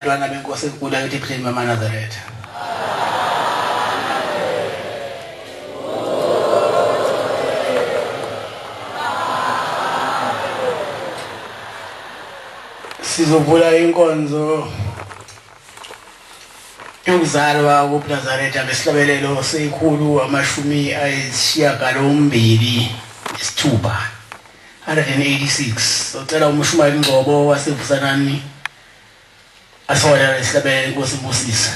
Lwana benkosi enkulu ayithi epheni mama Nazareth. Sizovula inkonzo yokuzalwa kuNazaretha ngesihlabelelo sekhulu amashumi ayisishiyagalombili isithupha 186. Socela uMshumayeli Ngcobo waseVusanani asifowunele isihlabelelo inkosi Mosisi.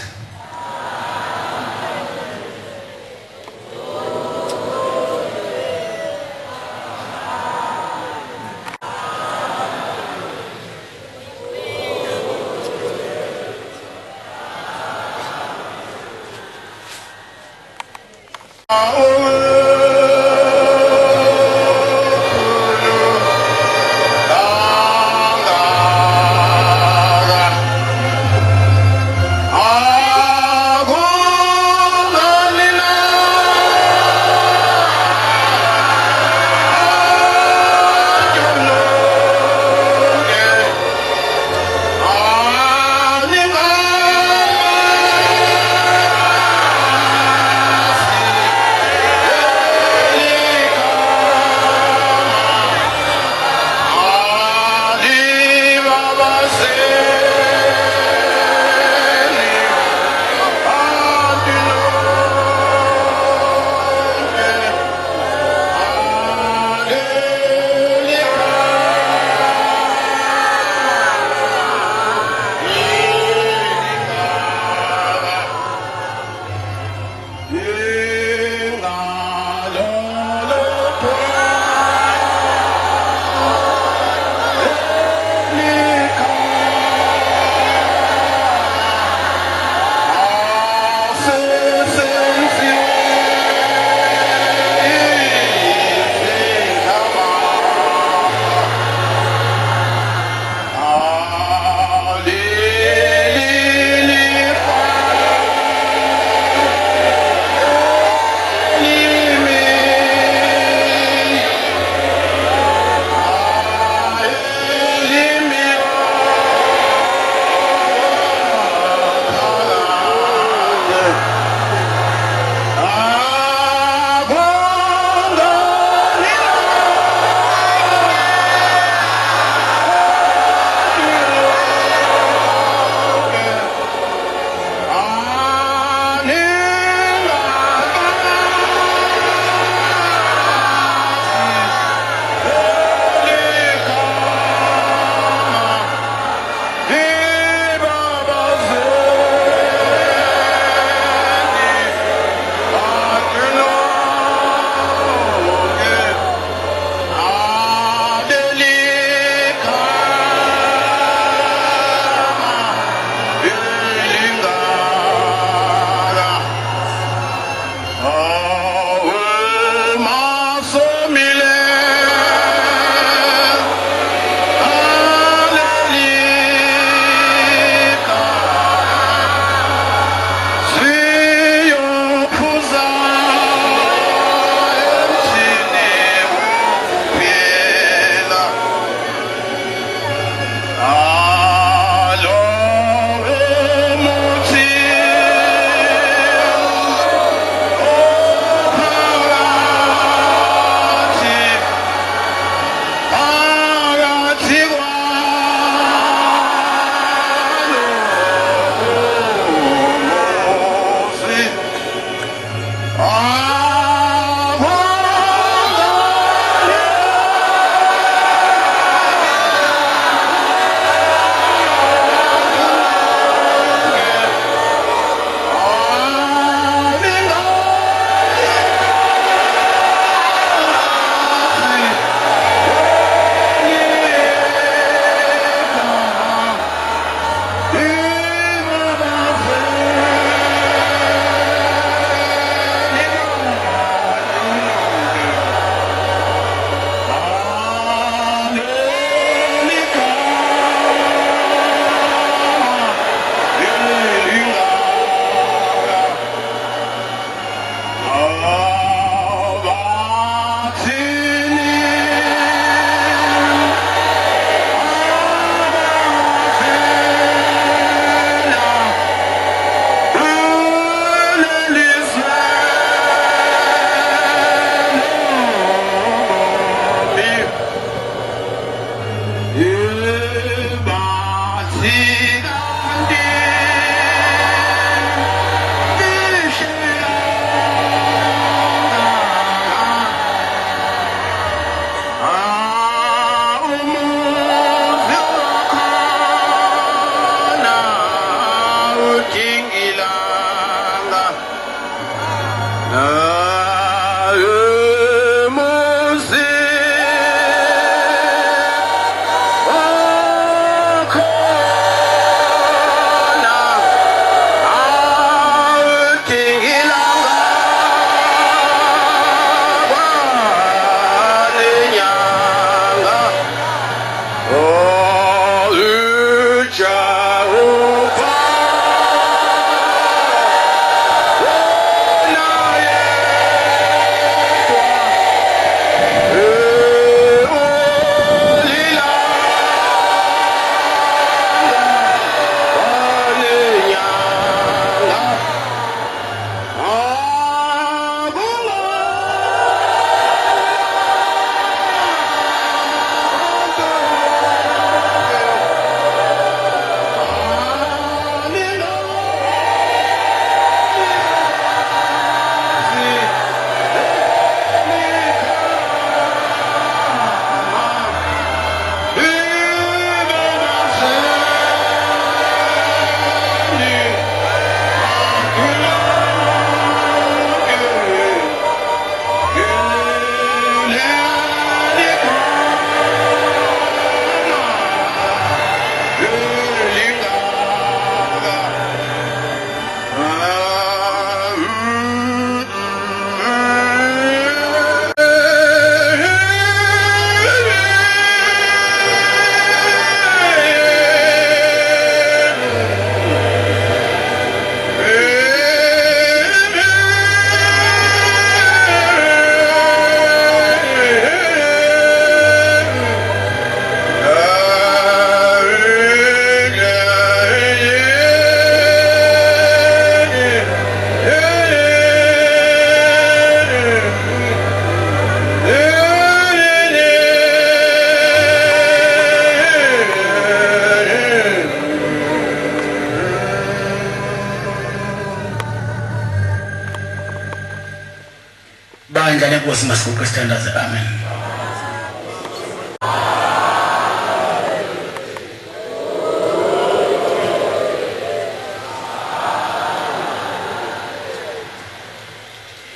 isandla lenkosi masiguqe sithandaze. Amen.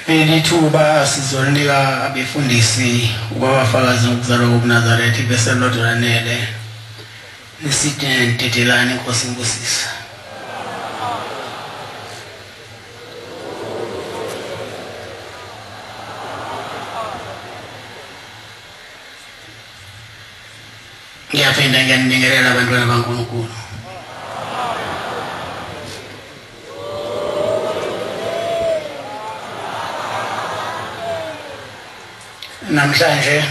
Lithuba sizolinika abefundisi ubabafakazi ngokuzalwa kobuNazaretha bese lodolanele nisithi ntetelani inkosi imbusisa. Ngiyaphinda ngiyanibingelela abantwana baNkulunkulu. Namhlanje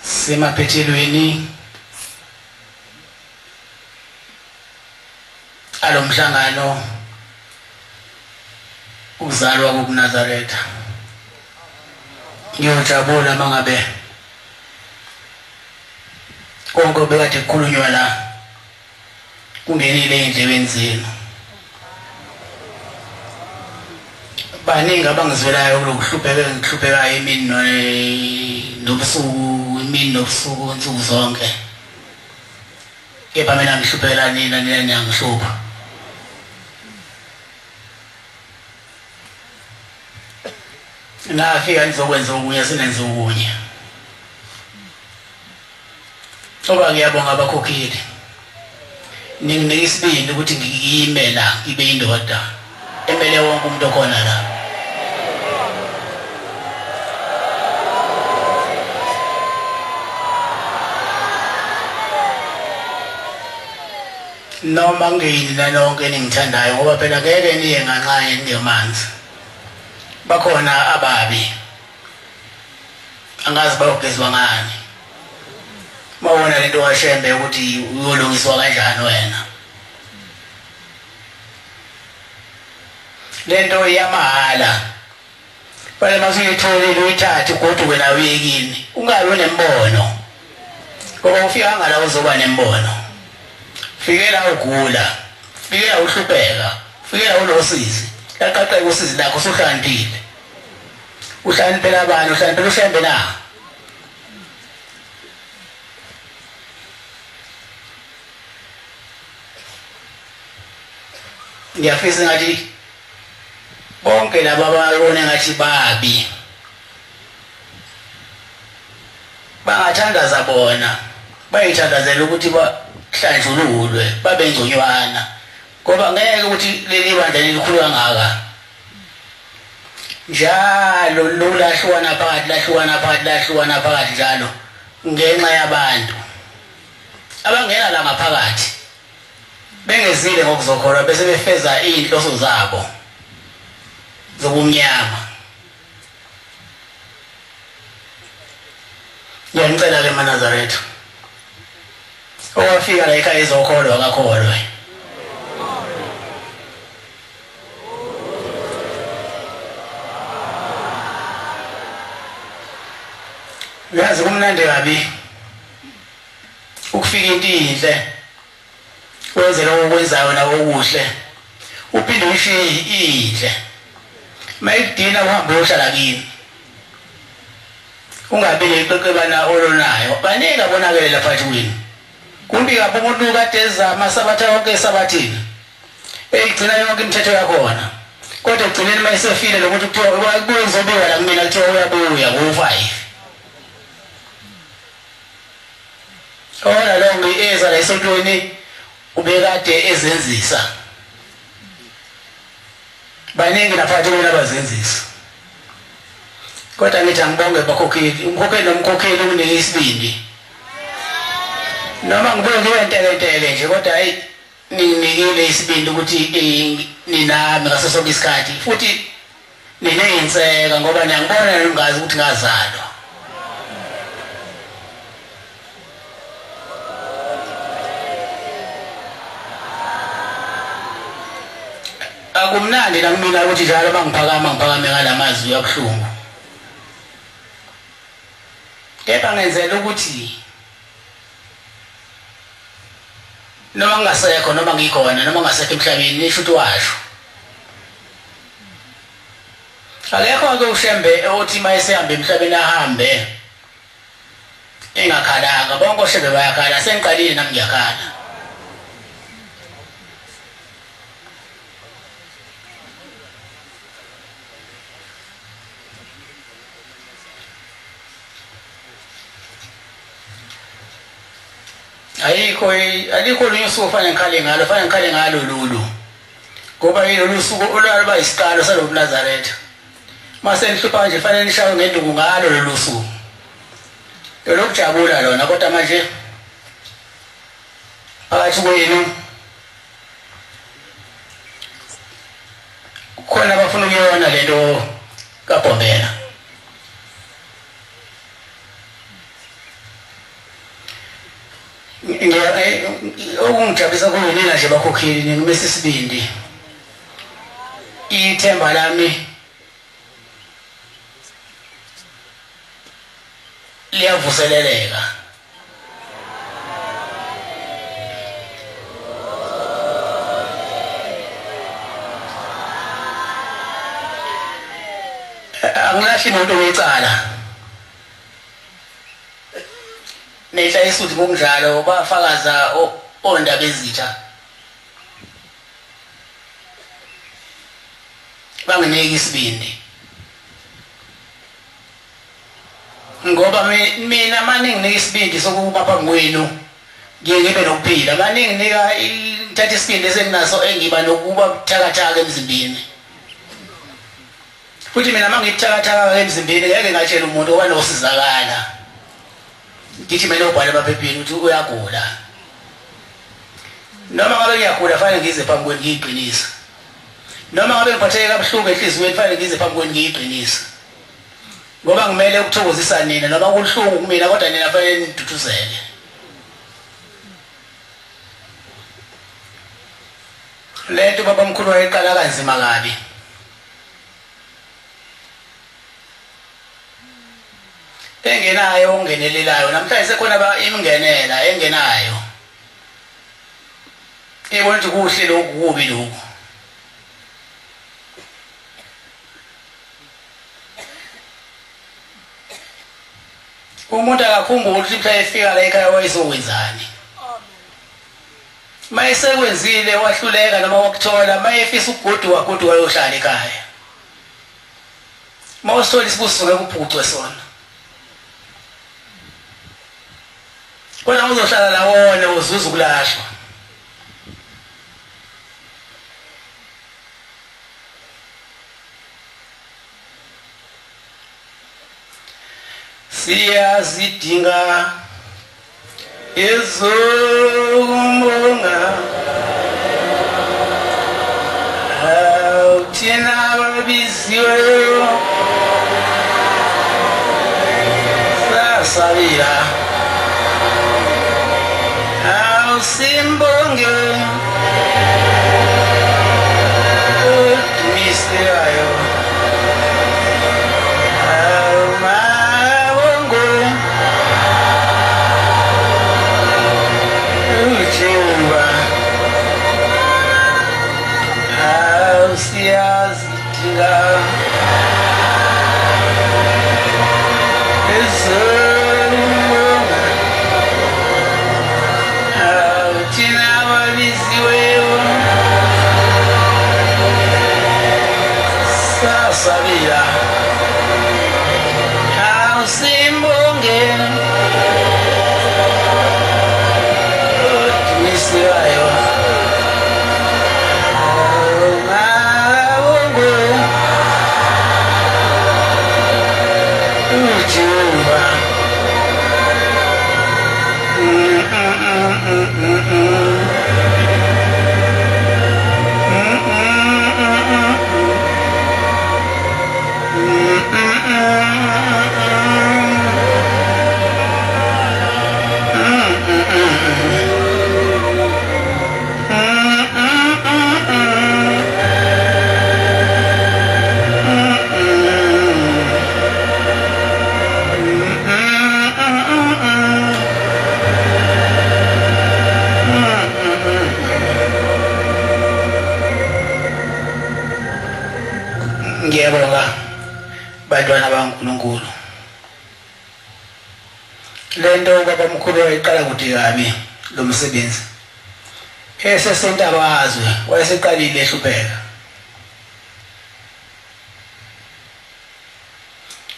semaphethelweni alomhlangano uzalwa kobuNazaretha. Ngiyojabula mangabe konke obekade kukhulunywa la kungenile endlebeni zenu. Baningi abangizwelayo kulokuhlupheka ngihluphekayo imini nobusuku insuku zonke. Kepha mina ngihluphekela nina niyangihlupha. Nafika nizokwenza okunye sinenze okunye. Ngoba ngiyabonga abakhokheli. Ninginika isibindi ukuthi ngiyime la ngibe indoda emele wonke umuntu okhona la. Noma ngini nalonke ningithandayo ngoba phela ngeke niye nganqanye ngemanzi. Bakhona ababi. Angazi bayogezwa ngani. Mawona lento washembe ukuthi uyolungiswa kanjani wena. Lento yamahala. Phela masuyitholile uyithathe goduke nawe uyekini. Ungabe unembono. Ngoba ufika ngala uzoba nembono. Fikela ugula, fikela uhlupheka, fikela ulosizi. Laqaqeka usizi lakho usuhlaniphile. Uhlaniphela abantu, uhlaniphela ushembe na. Ngiyafisa ngathi bonke laba ababona ngathi babi bangathandaza bona, bayithandazela ukuthi bahlanjululwe babengconywana ngoba ngeke ukuthi leli bandla lelikhulu kangaka njalo lolahluwana phakathi njalo ngenxa yabantu abangena la ngaphakathi bengezile ngokuzokholwa bese befeza inhloso zabo zobumnyama. Ngiyanicela ke maNazaretha owafika la ekhaya ezokholwa akakholwe. Yazi kumnandi kabi ukufika into inhle wenze lokho okwenzayo nawo okuhle uphinde ushiye inhle mayidina uhambe uyohlala kini ungabe leqeqebana olonayo baningi abonakele lapha kwini kumbi kabi umuntu kade ezama sabatha yonke esabathini eyigcina yonke imithetho yakhona kodwa egcineni mayesefile lokuthi kuthiwa kuzobiwa la kumina kuthiwa uyabuya ku-5 ona lo ngieza la esontweni ubekade ezenzisa baningi lapha kwini abazenzisa kodwa ngithi angibonge bakhokheli umkhokheli nomkhokheli ukunike isibindi noma ngibuye ngibe ntekenteke nje kodwa hayi ninikile isibindi ukuthi ninami ngaso sonke isikhathi futhi niney'nseka ngoba niyangibona ningazi ukuthi ngazalwa. Akumnandi nakumina ukuthi njalo bangiphakame ngalamazwi abuhlungu. Kepha ngenzela ukuthi noma ngingasekho noma ngikhona noma ngasekho emhlabeni nisho ukuthi washo akekho ke ushembe othi mayesehambe emhlabeni ahambe engakhalanga. Bonke oshembe bayakhala, sengiqalile nami ngiyakhala. Alikho lunye usuku fanele ngikhale ngalo, fanele ngikhale ngalo lolu, ngoba yilolu suku olwaba isikalo salo Nazaretha. Mase nihlupha nje fanele nishawe ngenduku ngalo lolu suku. Lokujabula lona, kodwa manje phakathi kwenu khona abafuna ukuyona lento kaBhombela. Okungijabulisa kuyinina nje bakhokheli ngimese isibindi. Ithemba lami liyavuseleleka. Angilahli umuntu wecala. Nehla isuthi ngokunjalo bafakaza ondaba ezitha. Banginike isibindi. Ngoba mina maningi nginika isibindi sokuba phambi kwenu ngibe nokuphila. Maningi nika ngithatha isibindi esenginaso engiba nokuba buthakathaka emzimbeni. Futhi mina mangikuthakathaka emzimbeni ngeke ngatshela umuntu owanosizakala. Ngithi mina ubhale emaphepheni ukuthi uyagula. Noma ngabe ngiyagula fanele ngize phambi kwenu ngiyiqinisa. Noma ngabe ngiphatheke kabuhlungu enhliziyweni fanele ngize phambi kwenu ngiyiqinisa. Ngoba ngimele ukuthokozisa nina, noma kuhlungu kumina kodwa nina fanele niduthuzele. Lento baba mkhulu wayeqala kanzima kabi. Engenayo ongenelelayo, namhlanje sekhona imingenela engenayo. Ebona ukuthi kuhle lokhu kubi lokhu. Umuntu akakhumbula ukuthi mhla efika la ekhaya wayezokwenzani. Mayesekwenzile wahluleka noma wakuthola, mayefisa ukugoduka goduka wayohlala ekhaya. Mawusithola isibusiso ngeke uphucwe sona. Kodwa uzohlala la wona uzuza ukulashwa. Siyazidinga ezokumbonga thina ababiziwe sasabira awusimbonge udumiselayo. Siyazidinga ezokumbonga thina ababiziweyo sasabira awusimbonge udumiselayo. bantwana bakaNkulunkulu lento ubaba omkhulu wayeqala kude kabi lo msebenzi esesentabazwe wayeseqalile ehlupheka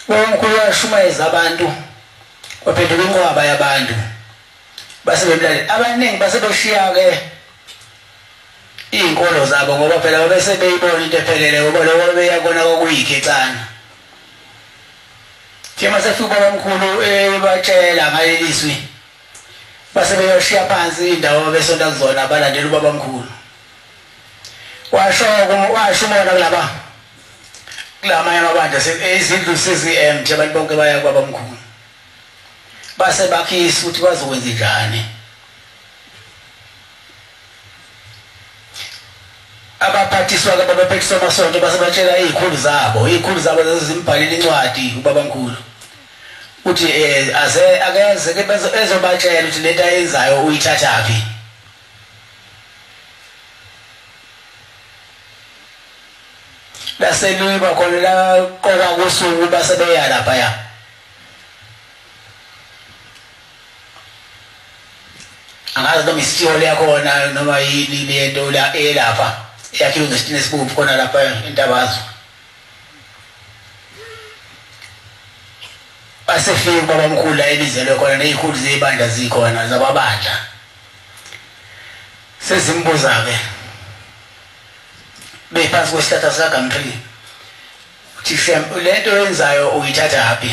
omkhulu washumayeza abantu waphenduka inqwaba yabantu basebemlaleli abaningi basebeshiya ke izinkolo zabo ngoba phela bese beyibona into ephelele ngoba lokho beyakona kokuyikhetana thema sefika omkhulu ebatshela ngaleliswi base beyoshiya phansi indawo besonta kuzona abalandeli ubaba omkhulu washumona kulama yamabandla izindlu sezi-empty abantu bonke baya kwaba omkhulu base bakhisa ukuthi bazokwenza njani abaphathiswa abaphethiswa amasonto base batshela izikhulu zabo zazimbhalile incwadi ubaba omkhulu uthi akeze ke ezobatshela ukuthi lento ayenzayo uyithathaphi laseluba khona la qoka kusuku base beya lapha ya angazi noma isithole yakhona noma yini lento la elapha yakhiwe ngesitina esibomvu khona lapha entabazwe basefika ubaba omkhulu la elizelwe khona nezikhulu zebandla zikhona zababandla sezimbuza-ke bephansi kwesihlahla sikaGumtree uthi lento yenzayo uyithathaphi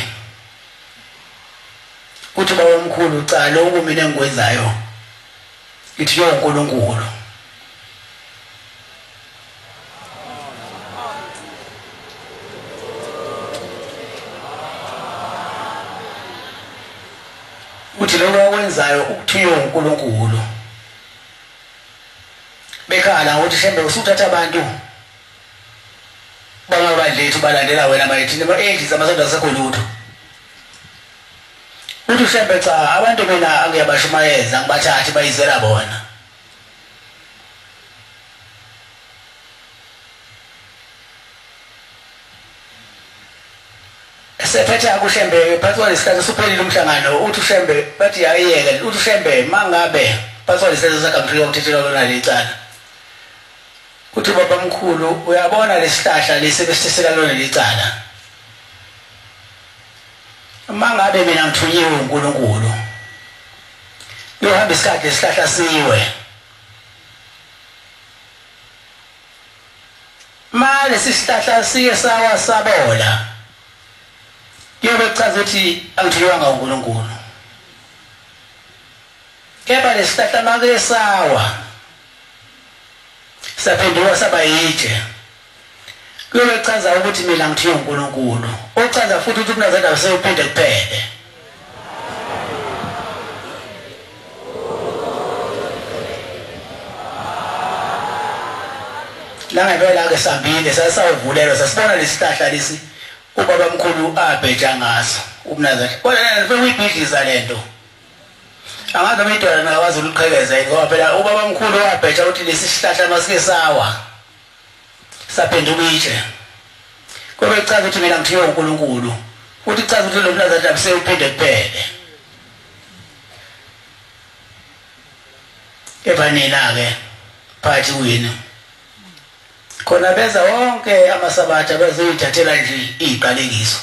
uthi baba omkhulu cha lokhu mina engikwenzayo ngithi yonkulunkulu uthi lokho akwenzayo ukuthiwa uNkulunkulu bekhala ukuthi shembe usuthatha abantu bangabadlethu balandela wena mayithi endliza amasonto asekho lutho uthi shembe cha abantu mina angiyabashumayeza ngibathathe bayizela bona sephetha kushembe phansi kwalesikhathi suphelile umhlangano uthi ushembe bathi ayiyeke uthi ushembe mangabe phansi kwalesikhathi sakaGumtree ukuthethelwa lona lecala uthi baba mkhulu uyabona lesihlahla lesebesithesela lona lecala mangabe mina ngithunyiwe uNkulunkulu yohamba isikhathi lesihlahla siwe manje sihlahla siye sawa sabola yobe chaza ukuthi angithiwanga uNkulunkulu kepha lesihlahla make sawa saphenduka saba yitshe kuyobe chaza ukuthi mina ngithiwa uNkulunkulu ochaza futhi ukuthi umnazana usephinde kuphele la ngempela ke sambile sasawuvulelwa sasibona lesihlahla lesi ubaba mkhulu abheja ngaso umnazana kodwa nje uyibhidliza lento angazi noma idwala nakwazi ukuqhekeza yini ngoba phela ubaba mkhulu wabheja ukuthi lesi sihlahla masike sawa saphenduka itshe kube chaza ukuthi mina ngithiwa uNkulunkulu uthi chaza ukuthi lo mnazana usephinde kuphele ebanina ke phathi wena khona beza wonke amasabatha bezoyithathela nje iziqalekiso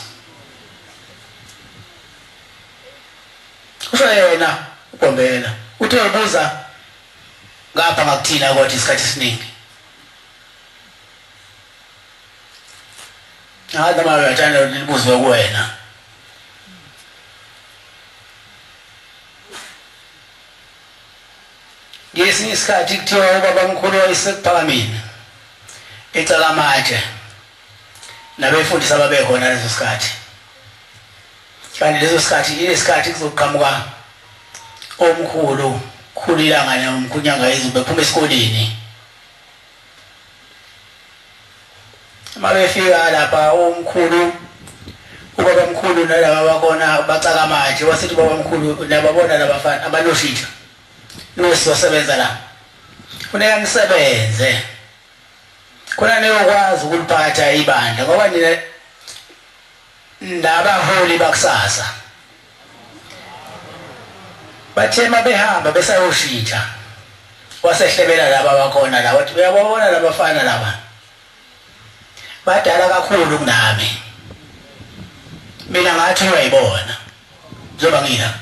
kusho yena uGombela uthi ubuza ngapha ngakuthina kodwa isikhathi esiningi hayi noma uyathanda libuzo kuwena ngesinye isikhathi kuthiwa ubaba mkhulu wayesekuphakameni ecala amatshe nabefundisi ababekhona leso sikhathi kanti leso sikhathi ilesikhathi kuzoqhamuka omkhulu khulilanga nomkhunyanga izulu bephuma esikoleni mabefika lapha omkhulu ubaba mkhulu nalaba bakhona bacaka amatshe wasithi ubaba mkhulu nababona labafana abanoshitha nosizosebenza la funeka nisebenze khona niyokwazi ukuliphatha ibandla ngoba nina nabaholi bakusasa bathema behamba besayoshintsha wasehlebela laba abakhona la wathi uyabona labafana laba badala kakhulu kunami mina ngathi uyayibona njengoba ngila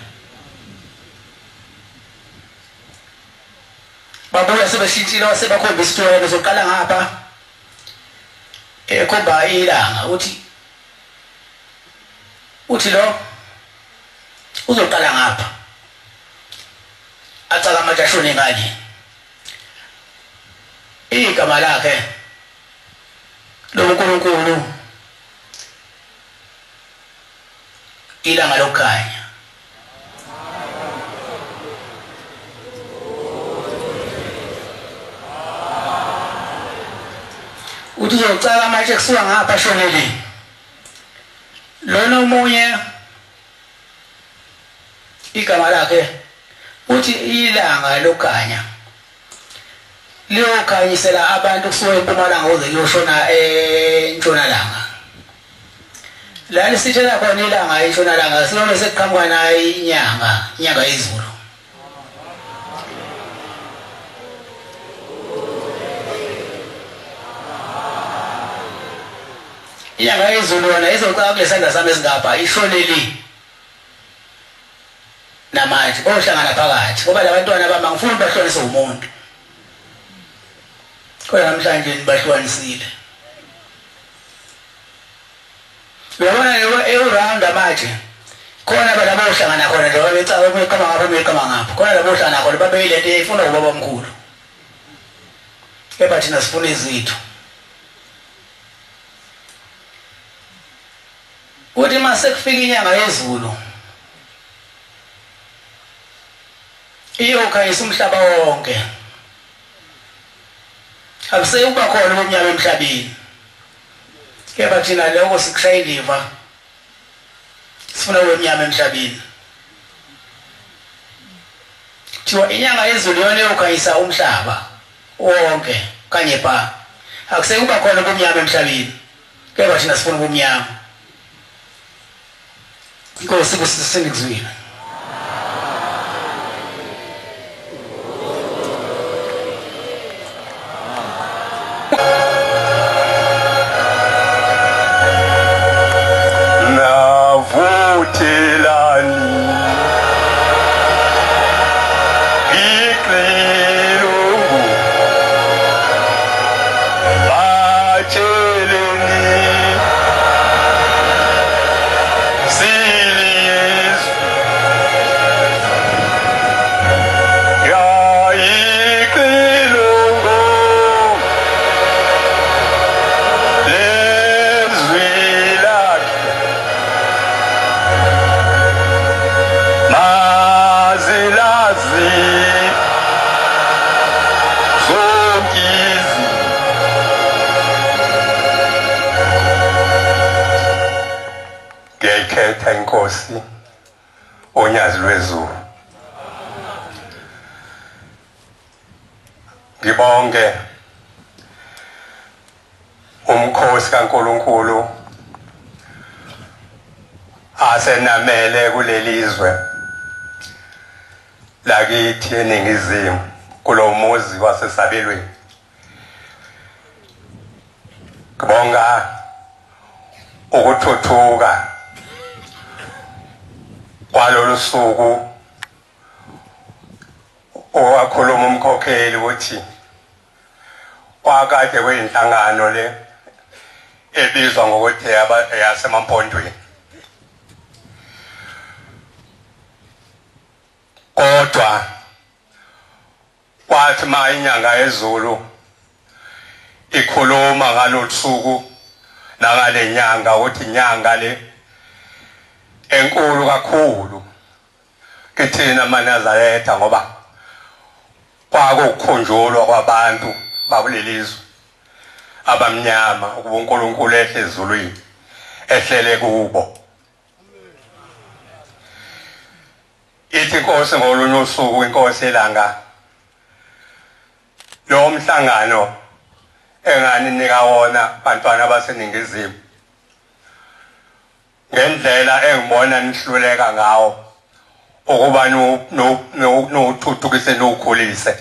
babuya sebeshintshile wasebakhombisa ukuthi wena uzoqala ngapha ekhomba ilanga uthi lo uzoqala ngapha acala manje ashone ngani igama lakhe loNkulunkulu ilanga lokukhanya uthi uzocala manje kusuka ngapha ashonele lona umunye igama lakhe uthi ilanga lokukhanya liyokhanyisela abantu kusuka eMpumalanga uze kuyoshona eNtshonalanga la lisithela khona ilanga eNtshonalanga sinoma sekuqhamuka nayo inyanga yezulu inyanga yezulu yona izocaka kulesandla sami esingapha ishoneli namanje bohlangana phakathi ngoba labantwana bami ngifuna bahloniswe umuntu kodwa namhlanje nibahlukanisile uyabona eround manje khona balabo ohlangana khona njengoba becaba beqama ngapha khona labo ohlangana khona babeyile nto efuna ubaba omkhulu kepha thina sifuna izitho uthi mase kufika inyanga yezulu iyokhanyisa umhlaba wonke akusekuba khona ubumnyama emhlabeni kepha thina lokho sikushaya indiva sifuna ubumnyama emhlabeni thiwa inyanga yezulu yona iyokhanyisa umhlaba wonke kanye pha akusekuba khona ubumnyama emhlabeni kepha thina sifuna ubumnyama inkosi kusisindikizwile Inkosi onyazi lwezulu ngibonge umkhosi kaNkulunkulu asenamele kulelizwe lakithi eningizimu kulomuzi wasesabelweni ngibonga ukuthuthuka kwalolu suku owakhuluma umkhokheli ukuthi wakade kweyinhlangano le ebizwa ngokuthi yaseMampondweni kodwa kwathi ma inyanga yezulu ikhuluma ngalolu suku nangale nyanga ukuthi inyanga le enkulu kakhulu kithina maNazaretha ngoba kwakukhunjulwa kwabantu bakulelizwe abamnyama ukuba uNkulunkulu ehle ezulwini ehlele kubo ithi inkosi ngolunye usuku inkosi elanga lo mhlangano engani nika wona bantwana baseningizimu ngendlela engibona nihluleka ngawo ukuba nothuthukise nokhulise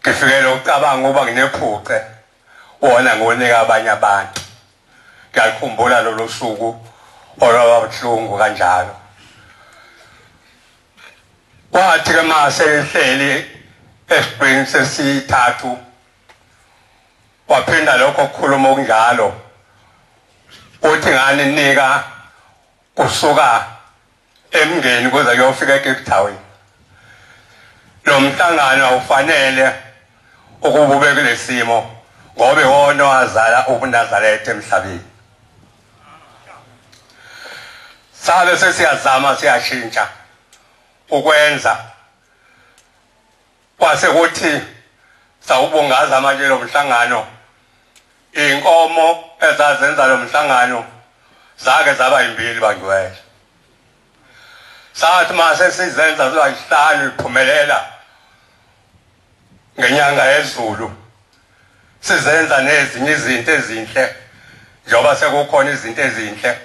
ngifikele ucabanga uba nginephuqe wona ngonika abanye abantu ngiyakhumbula lolu suku olwabuhlungu kanjalo wathi ke mase ehleli esibhini sesithathu waphinda lokho ukukhuluma okunjalo uthi ngani nika kusuka emngeni kuze kuyofika eCape Town lo mhlangano awufanele ukuba ube kule simo ngoba wona wazala ubuNazaretha emhlabeni sabe sesiyazama siyashintsha ukwenza kwase kuthi sawubungaza manje lo mhlangano inkomo ezazenza lo mhlangano zake zaba imbili bangcwele sathi mase sizenza zibayihlanu iphumelela ngenyanga yezulu sizenza nezinye izinto ezinhle njoba sekukhona izinto ezinhle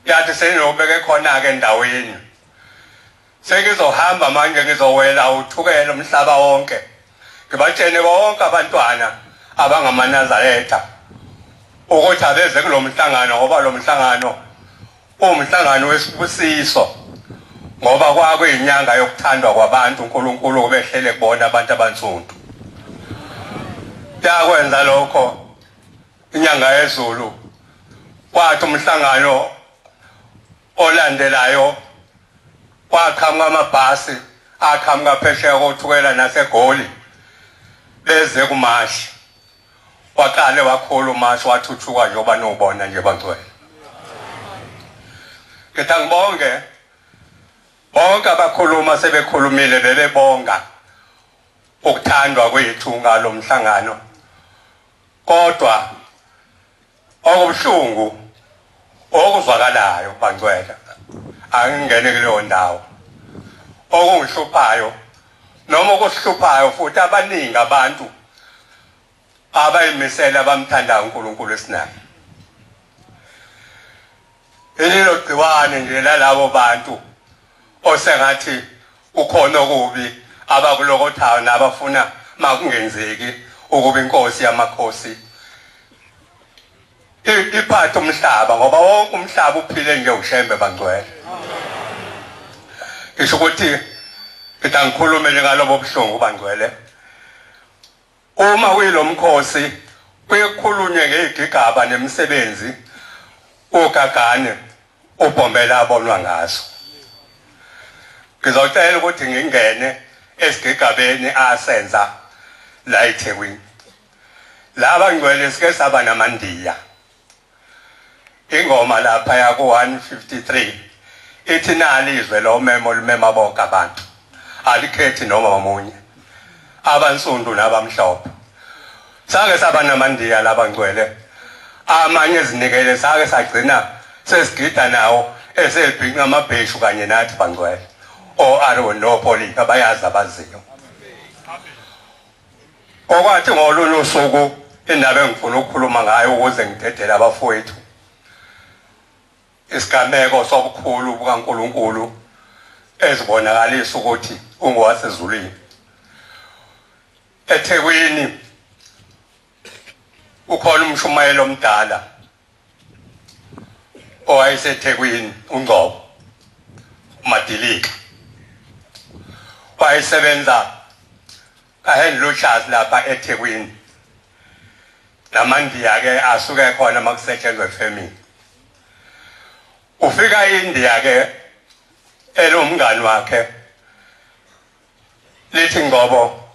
yathi senobeke khona ke endaweni sekizohamba manje ngizowela uthukela umhlaba wonke ngibatshene bonke abantwana abangamaNazaretha ukuthi abeze kulomhlangano ngoba lo mhlangano umhlangano wesibusiso ngoba kwakuyinyanga yokuthandwa kwabantu uNkulunkulu obehlele kubona abantu abansundu yakwenza lokho inyanga yezulu kwathi umhlangano olandelayo kwaqhamuka amabhasi aqhamuka phesheya kothukela naseGoli beze kumashi waqale wakhulu umashi wathuthuka njengoba nobona nje bangcwele ngithi ngibonge bonke abakhuluma sebekhulumile bebebonga ukuthandwa kwethu ngalo mhlangano kodwa okubuhlungu okuzwakalayo bangcwele angingene kuleyo ndawo okungihluphayo noma okusihluphayo futhi abaningi abantu abayimisela abamthanda uNkulunkulu esinayo elilo gciwane nje lalabo bantu osengathi ukhona okubi abakulokothayo nabafuna makungenzeki ukuba inkosi yamakhosi iphathe umhlaba ngoba wonke umhlaba uphile nje ushembe bangcwele isho ukuthi ngikhulume ngalobo buhlungu bangcwele uma kuyilomkhosi kuyekhulunywe ngezigigaba nemisebenzi ogagane ubhombela abonwa ngaso ngizocela ukuthi ngingene esigigabeni asenza la eThekwini laba ngcwele sike saba namandiya ingoma lapha yaku 153 ithi nali izwe lo memo limema bonke abantu alikhethi noma omunye abansundu nabamhlophe sake saba namandiya laba ngcwele amanye ezinikele sake sagcina sesigida nawo esebhinqa amabheshu kanye nathi bangcwele Aaron noPoli abayazi abaziyo okwathi ngolunye usuku indaba engifuna ukukhuluma ngayo ukuze ngidedele abafowethu isigameko sobukhulu bukaNkulunkulu ezibonakalisa ukuthi ungowasezulwini eThekwini ukhona umshumayeli omdala owayeseThekwini uNgcobo Madilika wayesebenza kaHendlushas lapha eThekwini namandiya ke asuke khona makusetshenzwe efemini ufika eIndia ke elomngani wakhe lithi Ngcobo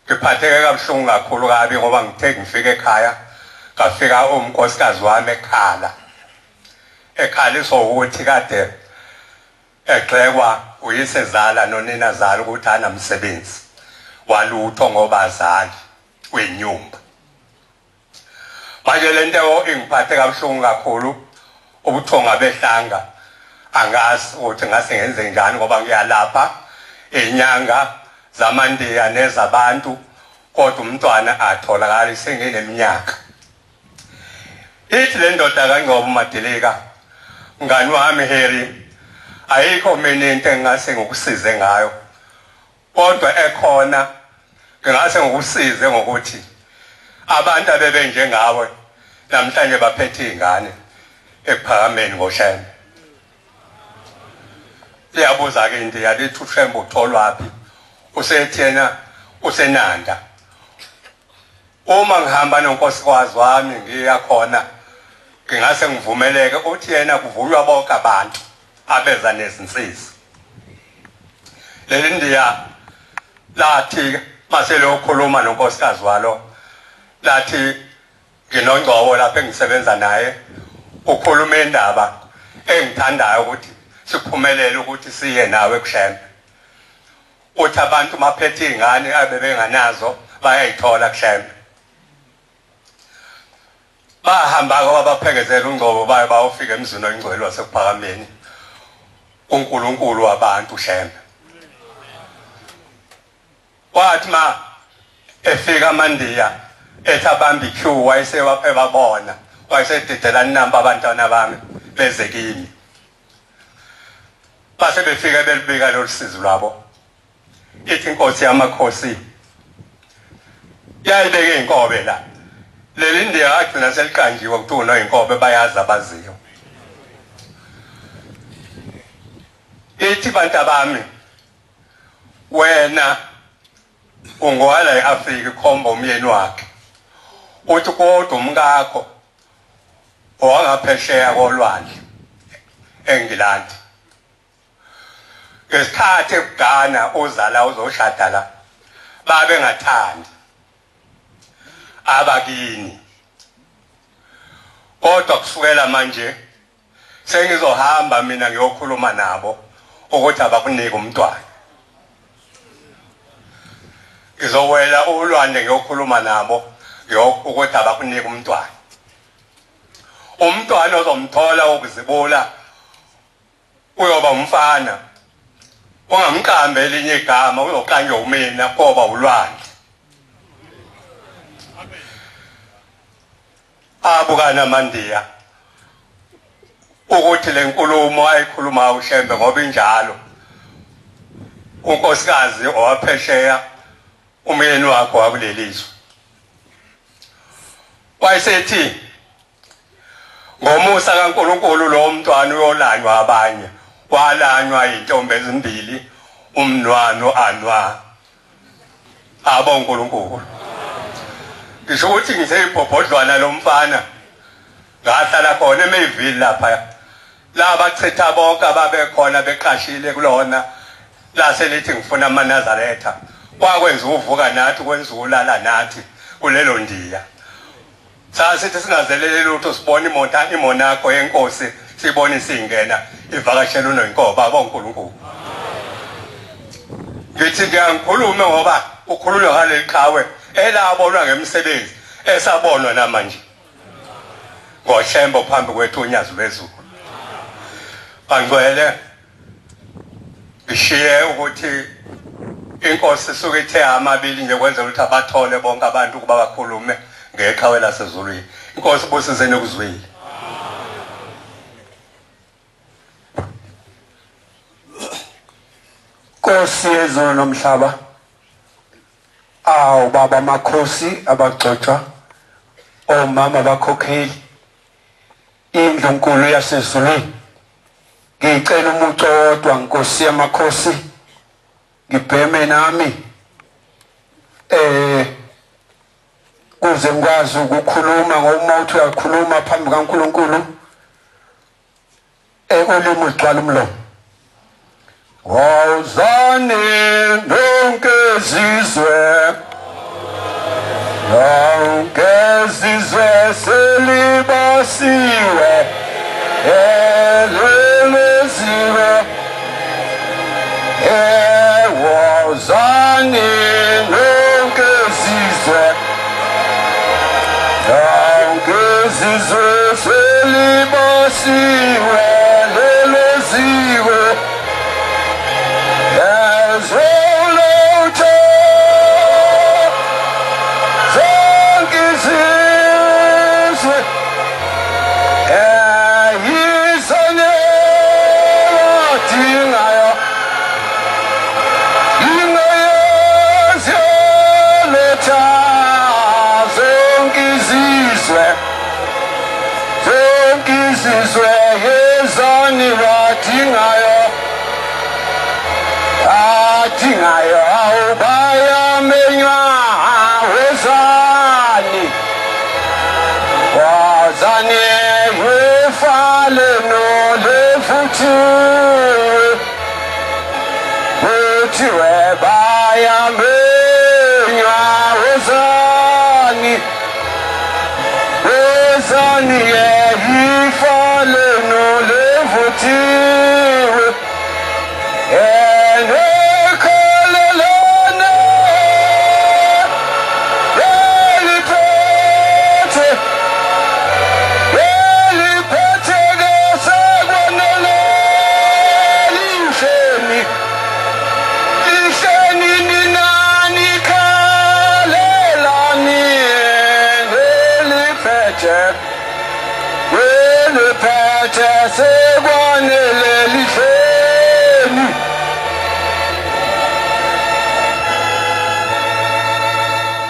ngiphatheke kabuhlungu kakhulu kabi ngoba ngithe ngifike ekhaya ngafika unkosikazi wami ekhala ukuthi kade egxekwa uyisezala nonina zala ukuthi anamsebenzi walutho ngoba azali wenyumba manje lento ingiphathe kabuhlungu kakhulu ubuthonga behlanga angazi ukuthi ngase ngenze njani ngoba ngiyalapha inyanga zamandiya nezabantu kodwa umntwana atholakala sengineminyaka ithi le ndoda kaNgcobo Madilika ngani wami Harry ayikho mina into engase ngokusize ngayo kodwa ekhona ngase ngokusize ngokuthi abantu abebe njengawe namhlanje baphethe izingane ekuphakameni ngoShembe. Siyabuza ke into yalithi uShembe utholwaphi usethi yena usenanda. Uma ngihamba nonkosikazi wami ngiya khona ngingase ngivumeleke uthi yena kuvulwa bonke abantu abeza nezinsizwa. Leli ndiya lathi mase lokhuluma nonkosikazi walo lathi nginongcobo lapha engisebenza naye ukhuluma indaba engithandayo ukuthi siphumelele ukuthi siye nawe kuShembe. Uthi abantu maphethe izingane abebenganazo bayayithola kuShembe. Bahamba kwabaphelekezela uNgcobo baye bayofika emzini oyingcwele wasekuphakameni uNkulunkulu wabantu uShembe. Wathi ma efika amandiya ethi abamba iqueue wayesewaphe babona wayesededela inamba abantwana bami beze kimi. Base befika belibika lolusizi lwabo. Ithi inkosi yamakhosi yayibeke inkobe la. Leli ndiya agcina seliqanjiwe kuthiwa noyinkobe bayazi abaziyo. Ithi bantu bami wena ungowala eAfrika khomba umyeni wakhe. Uthi kodwa umkakho owangaphesheya kolwandle eNgilandi. Ngesikhathi eBhana uzala uzoshada la babe ngathandi abakini. Kodwa kusukela manje sengizohamba mina ngiyokhuluma nabo ukuthi abakunike umntwana. Ngizowela ulwandle ngiyokhuluma nabo ukuthi abakunike umntwana. Umntwana ozomthola ukuzibula uyoba umfana. Ungamqambe elinye igama uzoqanjwa umina ngoba ulwandle. Abukana mandiya ukuthi le nkulumo ayikhuluma uShembe ngoba injalo. Unkosikazi owaphesheya umyeni wakho wakulelizwe. Wayesethi ngomusa kaNkulunkulu lo mntwana uyolanywa abanye. Walanywa intombi ezimbili umnwano anwa. Abo uNkulunkulu. Ngisho ukuthi ngiseyibhobhodlwana lomfana ngahlala khona eMayville lapha. Laba chitha bonke ababe khona beqashile kulona la selithi ngifuna amaNazaretha. Kwakwenza uvuka nathi kwenza ulala nathi kulelo ndiya. Sasithi singazelele lutho sibona imonakho yenkosi sibona isingena ivakashela uNonkoba aboNkulunkulu. Ngithi ngiyakhuluma ngoba ukhulunywa ngaleli qhawe elabonwa ngemsebenzi esabonwa namanje. NgoShembe phambi kwethu unyazi lwezulu. Bangcwele ngishiye ukuthi inkosi suke ithe amabili nje kwenza ukuthi abathole bonke abantu kuba bakhulume ngeqhawe lasezulwini. Inkosi busizeni ukuzwile. Nkosi yezulu nomhlaba. Awu baba makhosi abagcotshwa. Omama bakhokheli. Indlu nkulu yasezulwini. Ngicela umuco wodwa Nkosi yamakhosi. Ngibheme nami. Kuze ngikwazi ukukhuluma ngoba uthi uyakhuluma phambi kaNkulunkulu. Ulimi ugcwala umlomo. Wawuzane nonke izizwe. Nonke izizwe selibasiwe. Eleleziwe. Wawuzane nonke izizwe. Nonke izizwe selibasiwe. Eleleziwe. Son yezani wadingayo adingayo awubayamenywa wezani wazani yefale nolefuthiwe kuthiwe bayamenywa wezani wezani yefale nolefuthiwe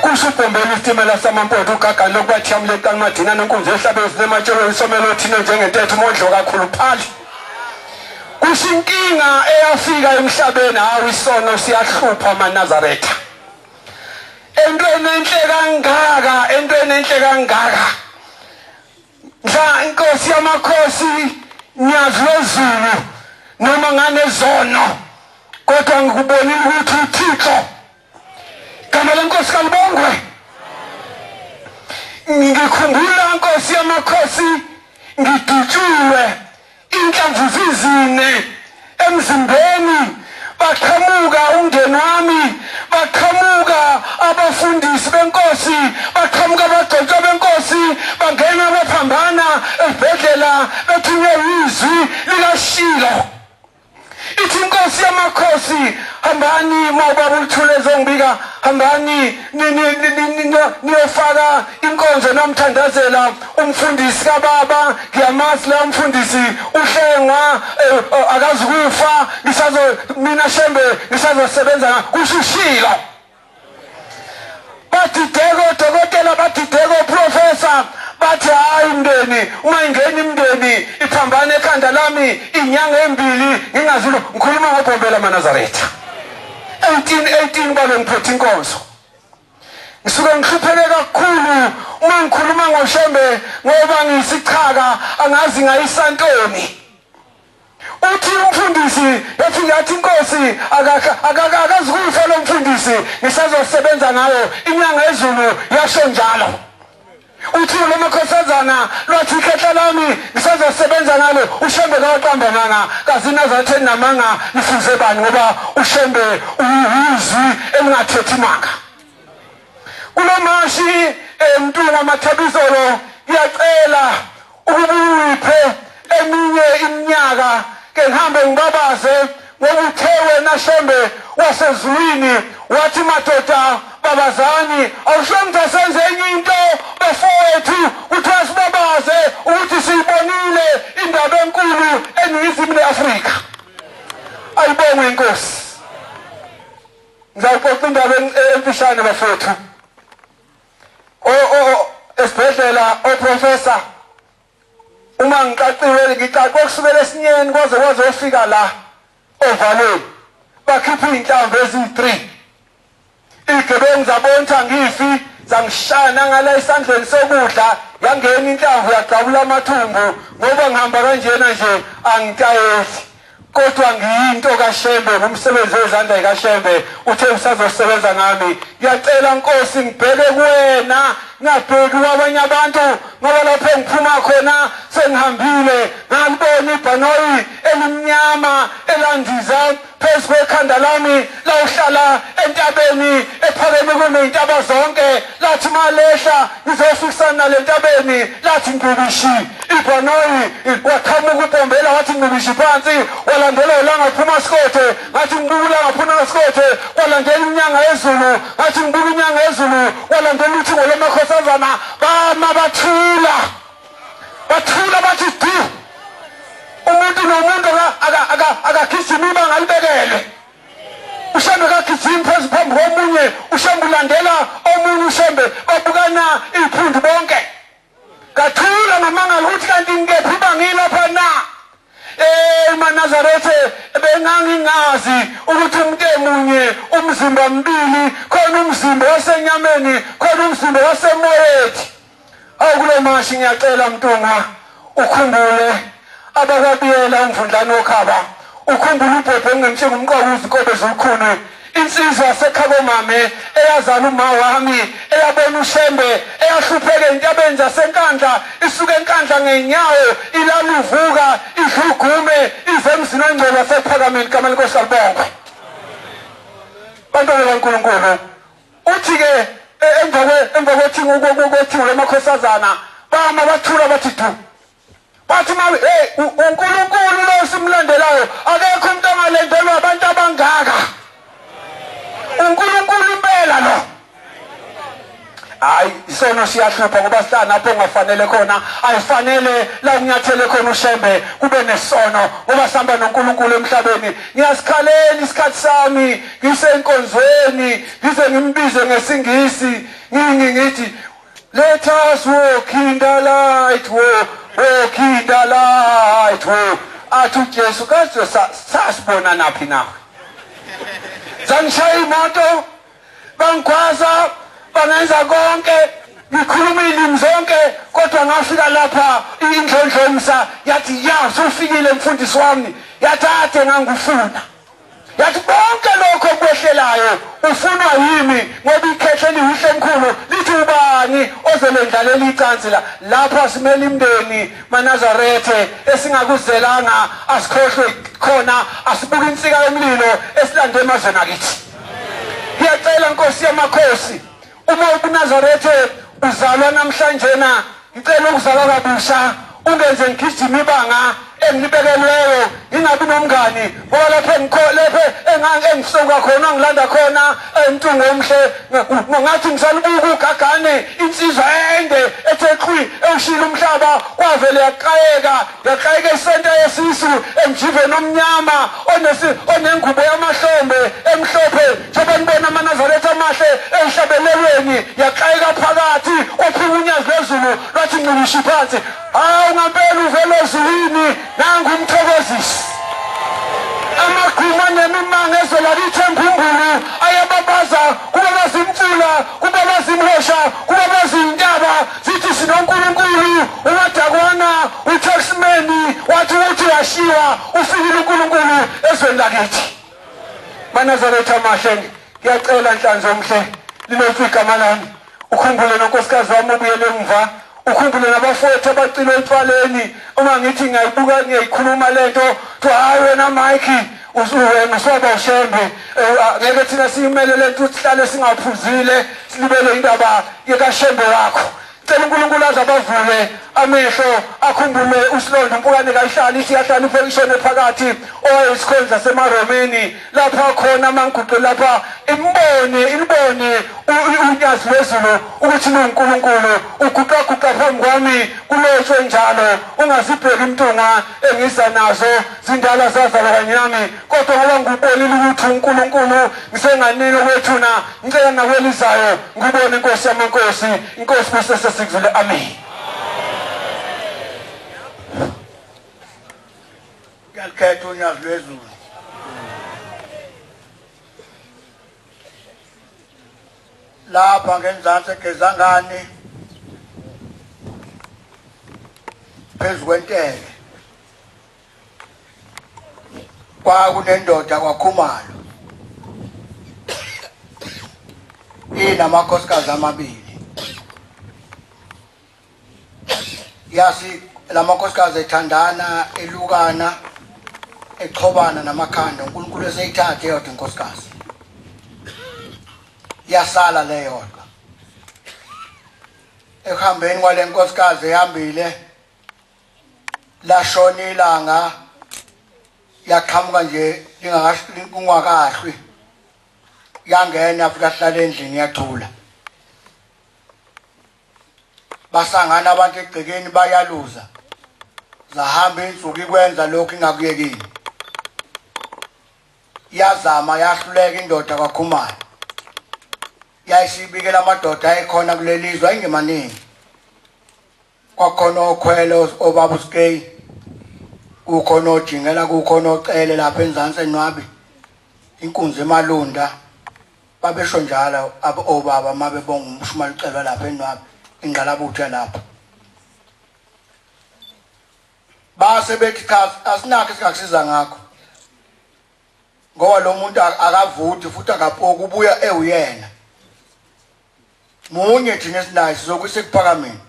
Kusupombela isitimela samampoto ugagana lokwathi yamleqa Madina nenkunzi ehlabeni sinematshelo isomelo thina njengentetho modlo kakhulu phali kusinkinga eyafika emhlabeni hawu isono siyahlupha maNazaretha entweni enhle kangaka mhla inkosi yamakhosi nyazi lezulu noma ngane zono kodwa ngikubona ukuthi uThixo gama lenkosi kalibongwe ngikhumbula inkosi yamakhosi ngidutshuwe inhlamvu zizine emzimbeni baqhamuka umndeni wami baqhamuka abafundisi benkosi baqhamuka abagcotshwa benkosi bangena baphambana esibhedlela bethunywe izwi likaShilo ithi inkosi yamakhosi hambani mawubaba uthuleze ngibika hambani niyofaka inkonzo namthandazela umfundisi kababa ngiyamazi la umfundisi uhlengwa akazukufa mina Shembe ngisazosebenza kuShilo bathi dokotela bathi professor bathi hayi mndeni uma ingena imndeni iphambane ekhanda lami inyanga embili ngingazilo ngikhuluma ngoBhombela maNazaretha 18 babe ngiphethe inkonzo ngisuke ngihlupheke kakhulu uma ngikhuluma ngoShembe ngoba ngisichaka angazi ngayisantoni uthi umfundisi yathi yathi inkosi akazikufa lo mfundisi ngisazosebenza ngayo inyanga ezulu yasho njalo uthi lo makhosazana lwathi ikhehla lami ngisazosebenza ngalo uShembe kawaqamba nganga kazi Nazaretha namanga nifuze bani ngoba uShembe uyizwi elingathethi manga kulomashi emntwana mathabizolo ngiyacela ukubuyiphe eminye iminyaka ke ngihambe ngibabaze ngoba uthewe naShembe wasezulwini wathi madoda babazani awuhlomtha senze enye into bafowethu uthi asibabaze ukuthi siyibonile indaba enkulu eNingizimu neAfrika ayibonge inkosi ngizawuxoxa indaba emfishane bafowethu esibhedlela oprofessor uma ngiqaqiwe ngiqaqwe kusukela esinyeni kwaze ofika la ovalweni bakhipha inhlamvu ezi3 igebengu zabonta ngifi zangishana ngala isandleni sokudla yangena inhlamvu yaqabula amathumbu ngoba ngihamba kanjena nje angitayeli kodwa ngiyinto kaShembe ngumsebenzi wezandla kaShembe uthe usazosebenza ngami ngiyacela Nkosi ngibheke kuwena ngabheki kwabanye abantu ngoba lapho engiphuma khona sengihambile ngalibona ibhanoyi elimnyama elandiza phezu kwekhanda lami la uhlala entabeni ephakeme kuney'ntaba zonke lathi malehla ngizofikisana lentabeni lathi Ngcubishi ibhanoyi waqhamuka uBhombela wathi Ngcubishi phansi walandela uLangaphuma Sikothe ngathi ngibuka uLangaphuma Sikothe walandela inyanga yezulu ngathi ngibuka inyanga yezulu walandela uthi ngolamakhosazana bama bathula bathi du umuntu nomuntu akagijima ibanga alibekelwe uShembe kagijima phezu phambi komunye uShembe ulandela omunye uShembe babukana iphundu bonke kathula ngamangala ukuthi kanti ngekho ibanga lapha na uManazarethe bengangingazi ukuthi umuntu emunye umzimba mbili, khona umzimba wasenyameni, khona umzimba wasemoyeni. Awukule mashi ngiyacela Mtunga ukhumbule abakabiyela umvundlane wokhaba, ukhumbule ubhebhe ngemthenga umqokuzi inkobe zolukhuni, insizwa yaseKhabomame eyazala uma wami, eyabona uShembe, eyahlupheka entabeni zaseNkandla, isuka eNkandla ngeenyawo ilala ivuka idlugume ize emzini ongcwele wasephakameni igama lenkosi libongwe. Bantwana kaNkulunkulu, uthi-ke emva kwethingo lamakhosazana bama bathula bathi du, bathi mawe uNkulunkulu lo simlandelayo akekho umuntu angalendelwa abantu abangaka, uNkulunkulu impela lo. Hayi isono siyahlupha ngoba sihlala lapho ngafanele khona, ayifanele la unyathele khona uShembe kube nesono ngoba sihamba noNkulunkulu emhlabeni. Ngiyasikhalela isikhathi sami ngisenkonzweni ngize ngimbize ngesingisi ngithi let us walk in the light, walk in the light. Athi uJesu kaze sasibona naphi na? Zangishaya imoto bangikwaza bangenza konke ngikhuluma ilimi zonke kodwa ngafika lapha indlondlomsa yathi ya usufikile mfundisi wami, yathi ade ngangufuna, yathi bonke lokho kwehlelayo ufunwa yimi ngoba ikhehle lihle mkhulu lithi ubani ozelendlalela icansi la. Lapha simele imndeni Manazarethe esingakuzelanga asikhohlwe khona, asibuke insika yomlilo esilande emazweni akithi. Ngiyacela Nkosi yamakhosi, uma uNazarethe uzalwa namhlanje na, ngicela ukuzalwa kabusha, ungenze ngigijima ibanga engilibekelweyo, ngingabi nomngani ngoba lapha engisuka khona ngilanda khona Mtunga omhle ngathi ngisalibuka ugagane insizwa ende ethe qhwi ewushila umhlaba kwavele yaqayeka isenta yesisu emjiveni omnyama onengubo yamahlombe emhlophe njengoba nibona aManazarethe amahle emhlabelelweni, yaqayeka phakathi kwaphuma unyazi lwezulu lwathi ngqikishi phansi. Hawu ngampela uvele ezulwini nangu umthokozisi. Amagquma nemimangezwe lakithi embumbulu ayababaza kuba bazimfula, kuba bazimhosha, kuba bazintaba zithi sinoNkulunkulu. Umadakwana uTaxman wathi uyashiwa ufikile uNkulunkulu ezweni lakithi. Manazarethe amahle, ngiyacela Nhlanhla omhle lilothi igama lami, ukhumbule nonkosikazi wami ubuyele emva, ukhumbule nabafowethu abacile entwaleni. Uma ngithi ngayibuka ngiyikhuluma lento to hayi wena Mike wena usoba uShembe, ngeke thina siyimele lento sihlale singaphuzile silibele indaba yekaShembe wakho. Cela uNkulunkulu azabavule amehlo akhumbule uSilondo impukane kayihlala ithi yahlala ifekishone phakathi oyisikhonza semaRomeni lapha khona manguqe lapha imbone unyazi wezulu ukuthi uNkulunkulu uguqaguqa phambi kwami kulotshwe njalo. Ungazibheki Mtunga engiza nazo zindala zazalwa kanye nami, kodwa ngoba ngibonile ukuthi uNkulunkulu ngisenganini kwethuna, ngicela nakwelizayo ngibone Inkosi yamankosi, Inkosi kusesizwe. Amen. Ngiyakhetha unyazi lwezulu. Lapha ngenzansi eGezangani phezu kwentele kwakunendoda kwaKhumalo inamakhosikazi amabili. Yasi lamakhosikazi ethandana elukana exhobana namakhanda, uNkulunkulu eseyithathe yodwa inkosikazi yasala leyodwa. Ekuhambeni kwale nkosikazi ehambile lashona ilanga, yaqhamuka nje lingakahlwi, yangena yafika hlala endlini yathula. Basangana abantu egcekeni bayaluza, zahamba insuku ikwenza lokhu ingakuyekile. Yazama yahluleka indoda kwaKhumalo, yayisibikela amadoda ayekhona kulelizwe ayingemaningi. Kwakhona okhwelo obaba uSkey, kukhona ojingela kukhona ocele lapha eNzansi eNwabi inkunzi emalunda babesho njalo obaba mabebonga umshumali ucelwa lapha eNwabi ingqalabutho lapha base bethi cha asinakho sikakusiza ngakho ngoba lo muntu akavuthi futhi akaphoka ubuya ewuyena munye thina esinayo sizokuthi ekuphakameni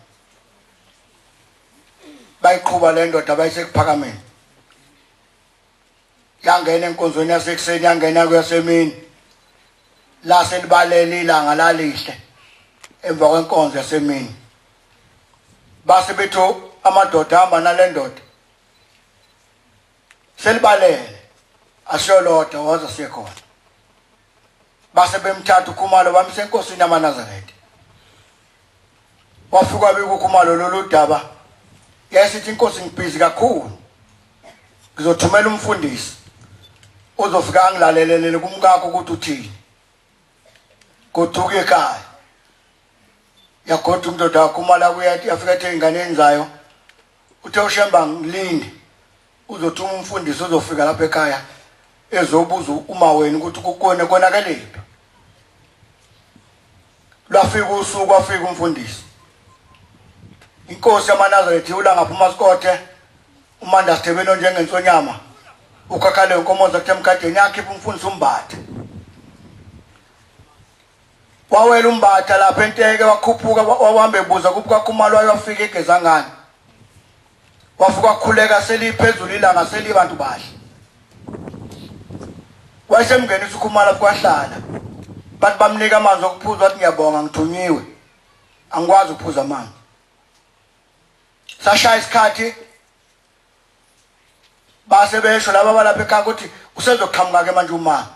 bayiqhuba le ndoda bayisekuphakameni yangena enkonzweni yasekuseni yangena kuyasemini la selibalele ilanga lalihle emva kwenkonzo yasemini base bethu amadoda ahamba nale ndoda selibalele asiyoloda waza siyekhona base bemthatha uKhumalo bamse enkosini yamaNazaretha wafika bika uKhumalo lolu daba yasithi inkosi ngibhizi kakhulu ngizothumela umfundisi uzofika angilalelele kumkakho ukuthi uthini goduka ekhaya yagoduka indoda uKhumalo kuyathi yafika ethi ingane enzayo uthe uShemba ngilinde uzothuma umfundisi uzofika lapha ekhaya ezobuza uma wena ukuthi kukone konakelephi lwafika usuku wafika umfundisi inkosi yamaNazaretha ula ngaphuma sikothe umanda sithebeno njengensonyama ukhakhale inkomoza kuthemkadeni yakhipha umfundisi umbatha wawela umbatha lapha enteke wakhuphuka wahamba ebuza kuphuka Khumalo wayofika egezangani wafuka khuleka seliphezulu ilanga selibantu bahle wayesemngenisa uKhumalo kwahlala bathi bamnika amanzi okuphuza wathi ngiyabonga ngithunyiwe angikwazi ukuphuza amanzi sashaya isikhathi base besho laba balapha ekhaya ukuthi usezoqhamuka ke manje uma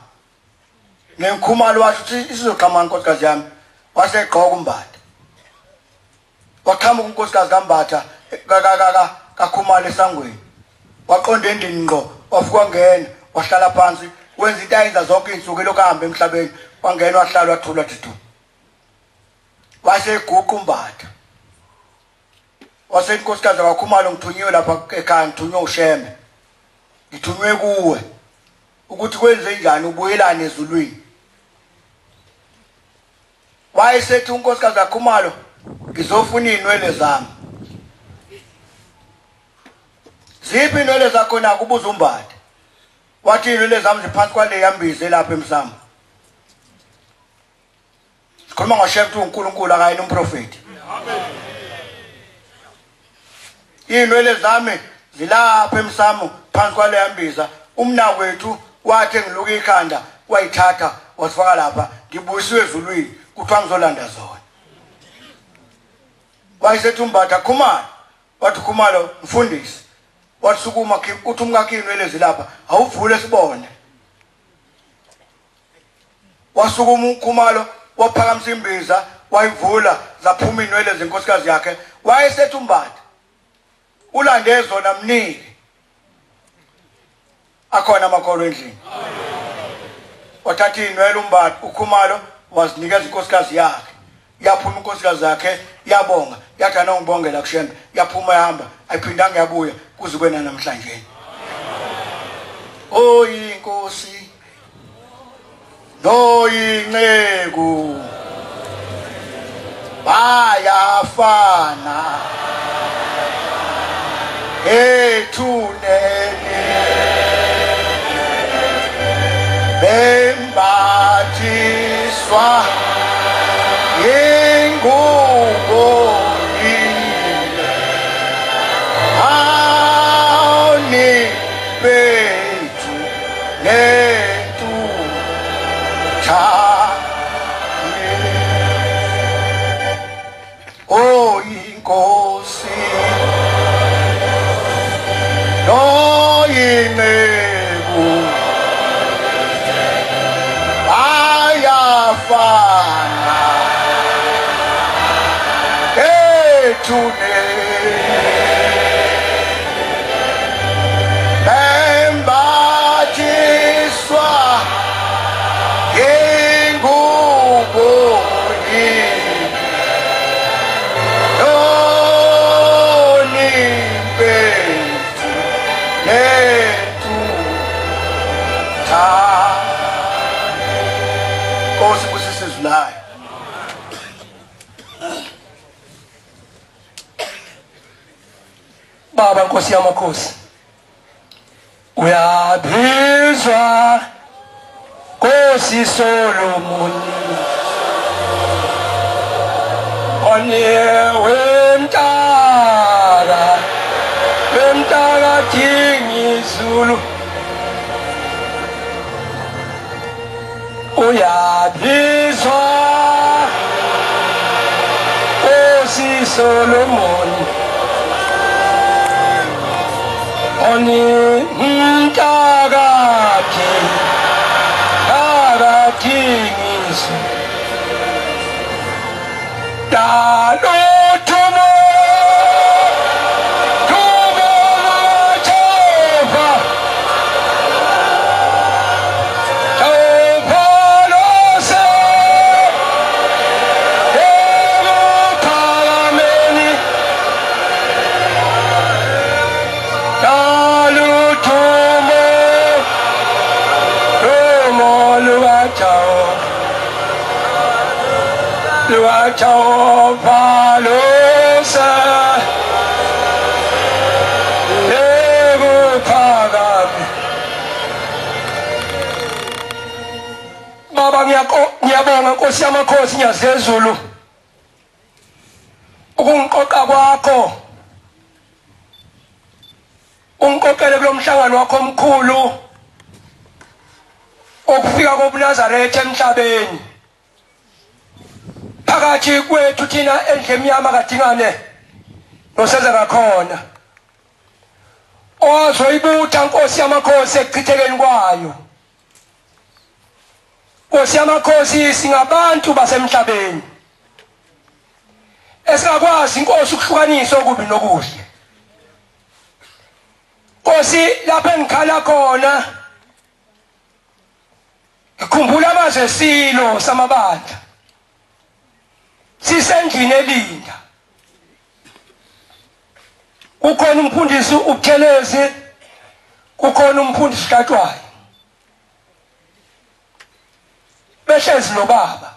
neNkhumalo washo ukuthi isizoqhamuka inkosikazi yami wasegqoka umbatha waqhamuka unkosikazi kaMbatha kaKhumalo esangweni waqonda endlini ngqo wafuka ngena wahlala phansi wenza into ayenza zonke izinsuku lokahamba emhlabeni wangena wahlala wathula thitu waseguqa umbatha wasethi inkosikazi kaKhumalo ngithunyiwe lapha ekhaya ngithunywe uSheme ngithunywe kuwe ukuthi kwenze njani ubuyelane ezulwini wayesethi unkosikazi kaKhumalo ngizofuna inwele zami ziphi inwele zakho na kubuza umbatha wathi inwele zami ziphansi kwale yambize lapha emsamo sikhuluma ngoShemtu uNkulunkulu akayena umprofeti amen inwele zami zilapha emsamo phansi kwale yambiza umnakwethu wathi ngiluka ikhanda wayithatha wasifaka lapha ngibuyisiwe ezulwini kuthiwa ngizolanda zona wayesethi umbatha Khumalo wathi Khumalo mfundisi wathi sukuma uthi umkakhe inwele zilapha awuvule sibone wasukuma uKhumalo waphakamisa imbiza wayivula zaphuma inwele zenkosikazi yakhe wayesethi umbatha ulande zona mnike akhona amakolo endlini wathatha inwele umbatha uKhumalo wazinikeza inkosikazi yakhe yaphuma inkosikazi yakhe yabonga yathi anongibongela kuShembe yaphuma yahamba ayiphindanga yabuya kuze kwena namhlanje oyinkosi noyinceku bayafana ethuneni bembathiswa ingubo ani bethu lentu oyinkosi noyinceku bayafana ethuneni bembathiswa ingubo nonibethu Baba Nkosi yamakhosi uyabizwa Nkosi Solomon wemtaka King Zulu uyabizwa Nkosi Solomon mtaka King Zulu Baba ngiyabonga Nkosi yamakhosi nyaZulu ukungiqoqa kwakho ungiqoqele kulomhlangano wakho omkhulu okufika kobuNazaretha emhlabeni phakathi kwethu thina endlemnyama kadingane noseza ngakhona ozoyibutha Nkosi yamakhosi ekuchithekeni kwayo Nkosi yamakhosi singabantu basemhlabeni esingakwazi Nkosi ukuhlukanisa okubi nokuhle Nkosi lapha engikhala khona ngikhumbula amazwi esilo samabandla sisendlini elinda kukhona umfundisi uButhelezi kukhona umfundisi Katshwayo behlezi nobaba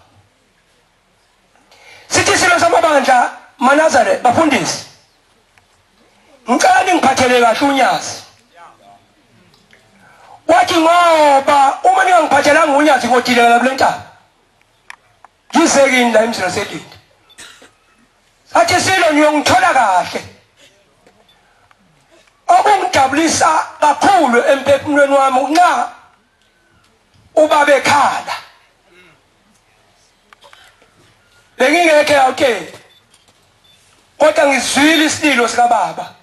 sithi silo samabandla maNazaretha bafundisi ngicela ningiphathele kahle uNyazi wathi ngoba uma ningangiphathelanga uNyazi ngodileka kulentaba ngizekini la emzini selinde athi silo ngiyongithola kahle okungijabulisa kakhulu emphefumulweni wami nxa ubaba ekhala bengingekhe awuke kodwa ngizwile isililo sikababa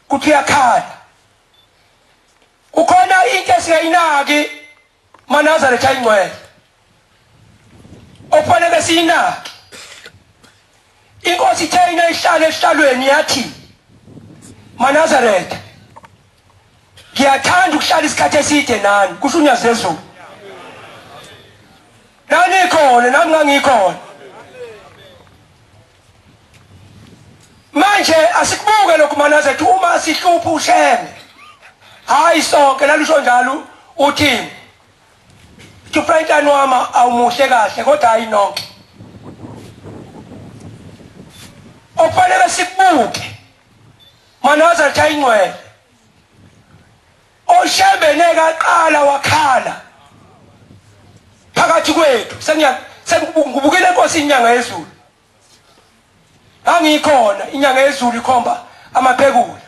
kuthi uyakhala kukhona into esingayinaki maNazaretha ayingcwele okufanele siyinaki Inkosi thina ihlale esihlalweni yathi maNazaretha ngiyathanda ukuhlala isikhathi eside nani kusho uNyaZulu nani khona nami ngangikhona manje asikubuke lokhu maNazaretha uma sihlupha usheme hayi sonke lalusho njalo uthi Franklin wama awumuhle kahle kodwa hayi nonke okufanele sikubuke maNazaretha ayingcwele oshebene kaqala wakhala phakathi kwethu sengibukile Nkosi inyanga yezulu angikhona inyanga yezulu ikhomba amaphekula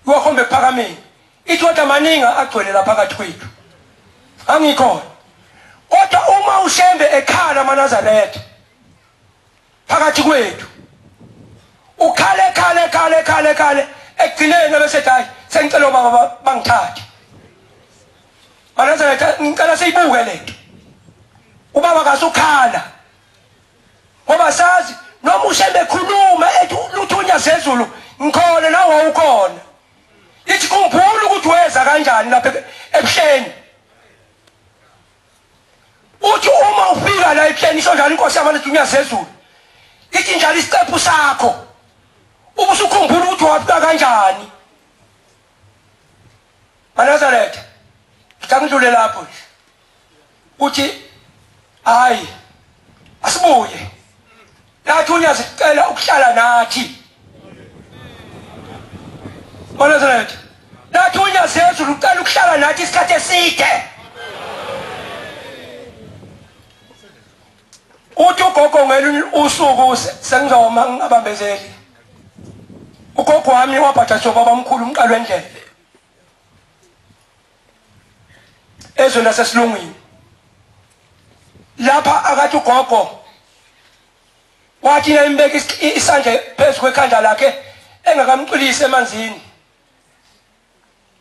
iwakhombe ephakameni ithi kodwa maninga agcwele la phakathi kwethu angikhona kodwa uma ushembe ekhala maNazaretha phakathi kwethu ukhale ekugcineni bese hayi sengicela baba bangithathe maNazaretha ngicela siyibuke lento ubaba kasukhala ngoba sazi noma ushembe ekhuluma ethi lutho uNyaZulu ngikhona nawe ukhona ithi kumbhulu ukuthi weza kanjani lapha ebuhleni uthi uma ufika la ebuhleni isho njalo Inkosi yamaNtu uNyaZulu ithi njalo isiqephu sakho ubusukhumbula ukuthi wafika kanjani maNazaretha ngicangidlule lapho nje uthi hayi asibuye nathi uNyazi sicela ukuhlala nathi Wanazaretha nathi unyazi yezulu uqala ukuhlala nathi isikhathi eside uthi ugogo ngelinye usuku sengizoma ngabambezeli ugogo wami wabhatha baba omkhulu umqalo endlela ezweni lasesilungwini lapha akathi ugogo wathi imbeka isandla phezu kwekhanda lakhe engakamqilisi emanzini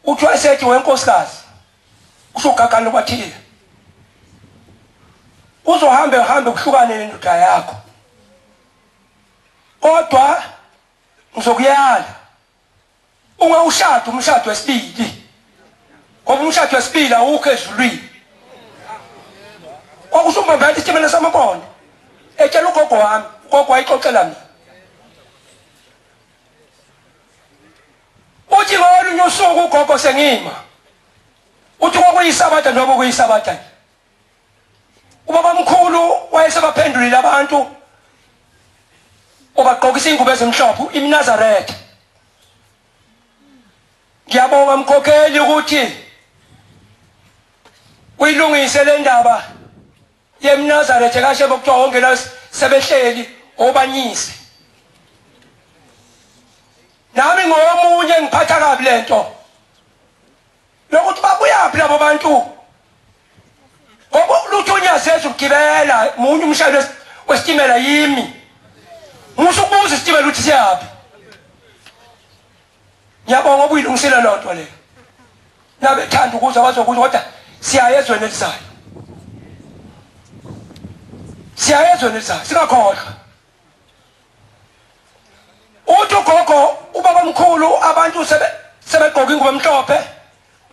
uthi wasethi wenkosikazi usugagana kwathile uzohambe kuhlukane nendoda yakho kodwa ngizokuyala ungawushada umshado wesibili ngoba umshado wesibili awukho ezulwini kwakusumbambela isitimela samabona etshela ugogo wami ugogo wayixoxela mina uthi ngolunye usuku ugogo sengima uthi kwakuyisabatha njengoba kuyisabatha ubaba mkhulu wayesebaphendulile abantu obaqokisa ingubo ezimhlophe iMnazaretha ngiyabonga mkhokheli ukuthi uyilungise le ndaba yeMnazaretha kashe bokuthiwa ongena sebehleli obanyise nami ngomunye ngiphatha kabi lento lokuthi babuyaphi labo bantu ngoba luthunyasi ezugibela munye umshayeli wesitimela yimi musukubuza isitimela uthi siyaphi ngiyabonga ubuyilungisela lonto leyo nabethanda ukuza bazokuza kodwa siyaye ezweni elizayo singakhohlwa uthi ugogo ubaba mkhulu abantu sebegqoka ingubo emhlophe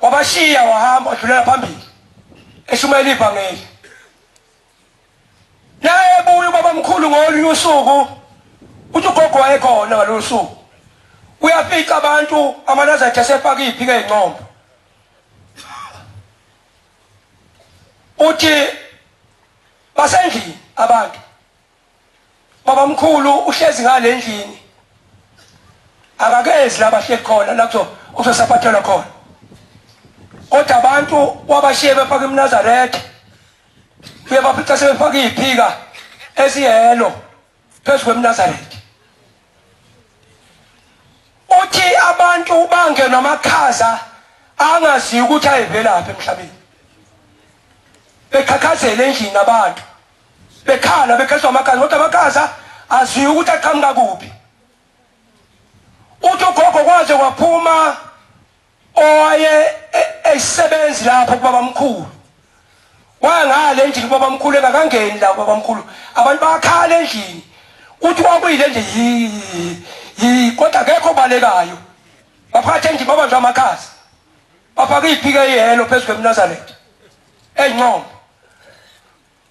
wabashiya wahamba wadlulela phambili eshumayela ivangeli naye buye ubaba mkhulu ngolunye usuku uthi ugogo wayekhona ngalolu suku uyafika abantu aMnazaretha asefaka iphika ezincombo uthi basendlini abantu baba mkhulu uhlezi ngale ndlini akakezi la bahleli khona lapho uzosaphathelwa khona kodwa abantu wabashiye befaka iMnazaretha uyabaphica sebefaka iphika eziyelo phezu kweMnazaretha uthi abantu bangena amakhaza angazi ukuthi ayivelaphi emhlabeni bekhakhazela endlini abantu bekhala bekhazwa amakhaza kodwa amakhaza aziyi ukuthi aqhamuka kuphi uthi ugogo kwaze kwaphuma owaye esebenzi lapho kubaba mkhulu wangale endlini kubaba mkhulu engakangeni la kubaba mkhulu abantu bakhala endlini uthi kwakuyile nje kodwa akekho balekayo baphathe endlini babanjwa amakhaza bafaka iphika eyelo phezu kweMnazaretha ezincombo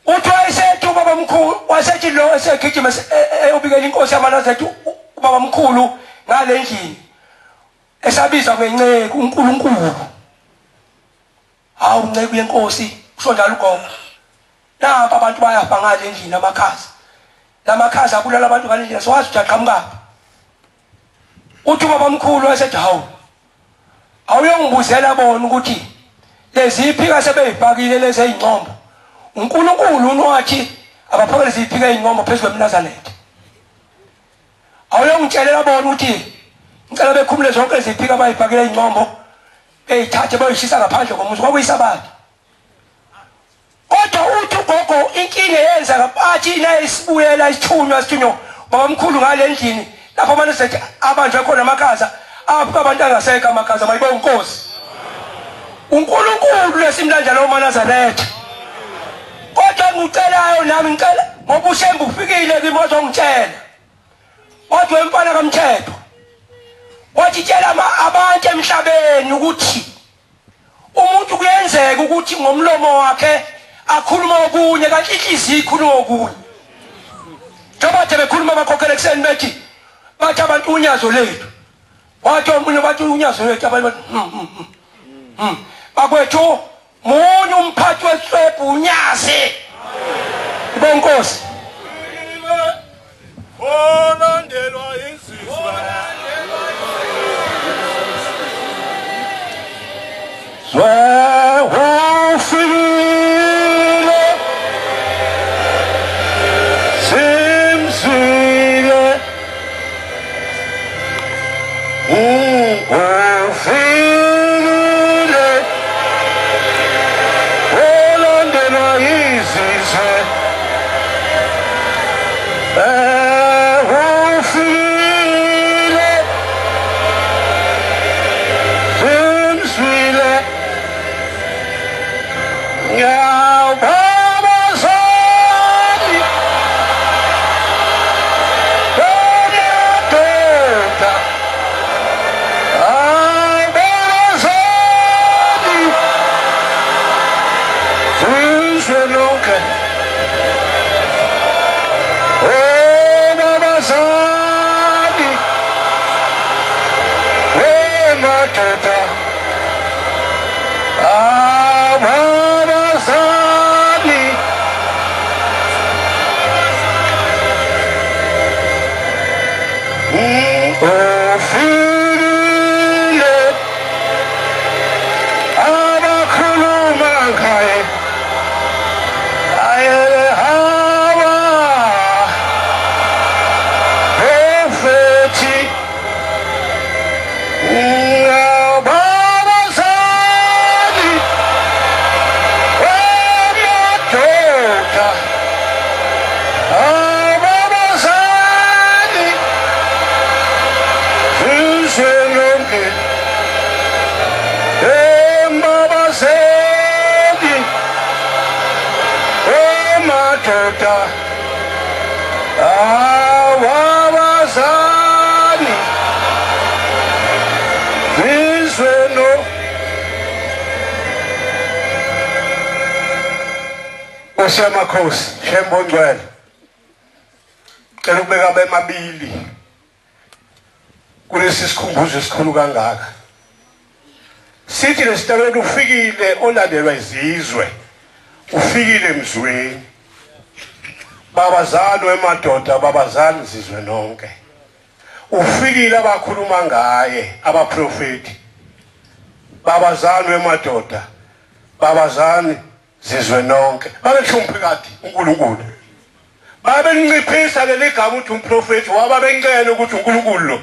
uthi wayesethi ubaba mkhulu wasethi lo esegijima eyobikela inkosi yaMnazaretha ubaba mkhulu ngale ndlini esabizwa ngenceku uNkulunkulu hawu nceku yenkosi kusho njalo ugogo napa abantu bayafa ngale ndlini amakhaza lamakhaza abulala abantu ngale ndlini siwazi ukuthi aqhamuka uthi ubaba mkhulu wasethi hawu awuyongibuzela bona ukuthi lezi iphika sebeyifakile lezi ezincombo uNkulunkulu unowathi abaphakele lezi iphika ezincombo phezu kweMnazaretha awuyongitshelela bona ukuthi ngicela bekhumule zonke lezi iphika abayifakile ezincombo beyithathe bayishisa ngaphandle komuzi kwakuyisabatha kodwa uthi ugogo inkinga yenza ngapathi naye isibuyela isithunywa baba mkhulu ngale ndlini lapho amaNazaretha abanjwe khona amakhaza apho abantu angasekho amakhaza mayibonge inkosi uNkulunkulu lesimlanja lo maNazaretha kodwa ngicelayo nami ngicela ngoba ushembe ufikile kimi ozongitshela wathi wemfana kaMthetho wathi tshela abantu emhlabeni ukuthi umuntu kuyenzeka ukuthi ngomlomo wakhe akhuluma okunye kanti inhliziyo ikhuluma okunye njengoba bekhuluma bakhokhela ekseni bethi bathi abantu unyazo lethu wathi omunye bathi unyazo lethu abantu bakwethu munye umphathi weswebhu unyazi bonkosi olandelwa insizwa madoda abazali ofile abakhuluma ngaye ayehamba profeti abazali amadoda abazali izwe lonke embabazeli amadoda awabazali izwe lo Osyamakhosi Shembo Ngcwele cela ukubeka bemabili kulesi sikhumbuzo esikhulu kangaka sithi lesitabelela ufikile olandelwa izizwe ufikile emzweni babazali wemadoda babazali izizwe nonke ufikile abakhuluma ngaye abaprofeti babazali wemadoda babazali izizwe nonke babeshumpi kade uNkulunkulu babenciphisa leli gama uthi umprofeti wababencela ukuthi uNkulunkulu lo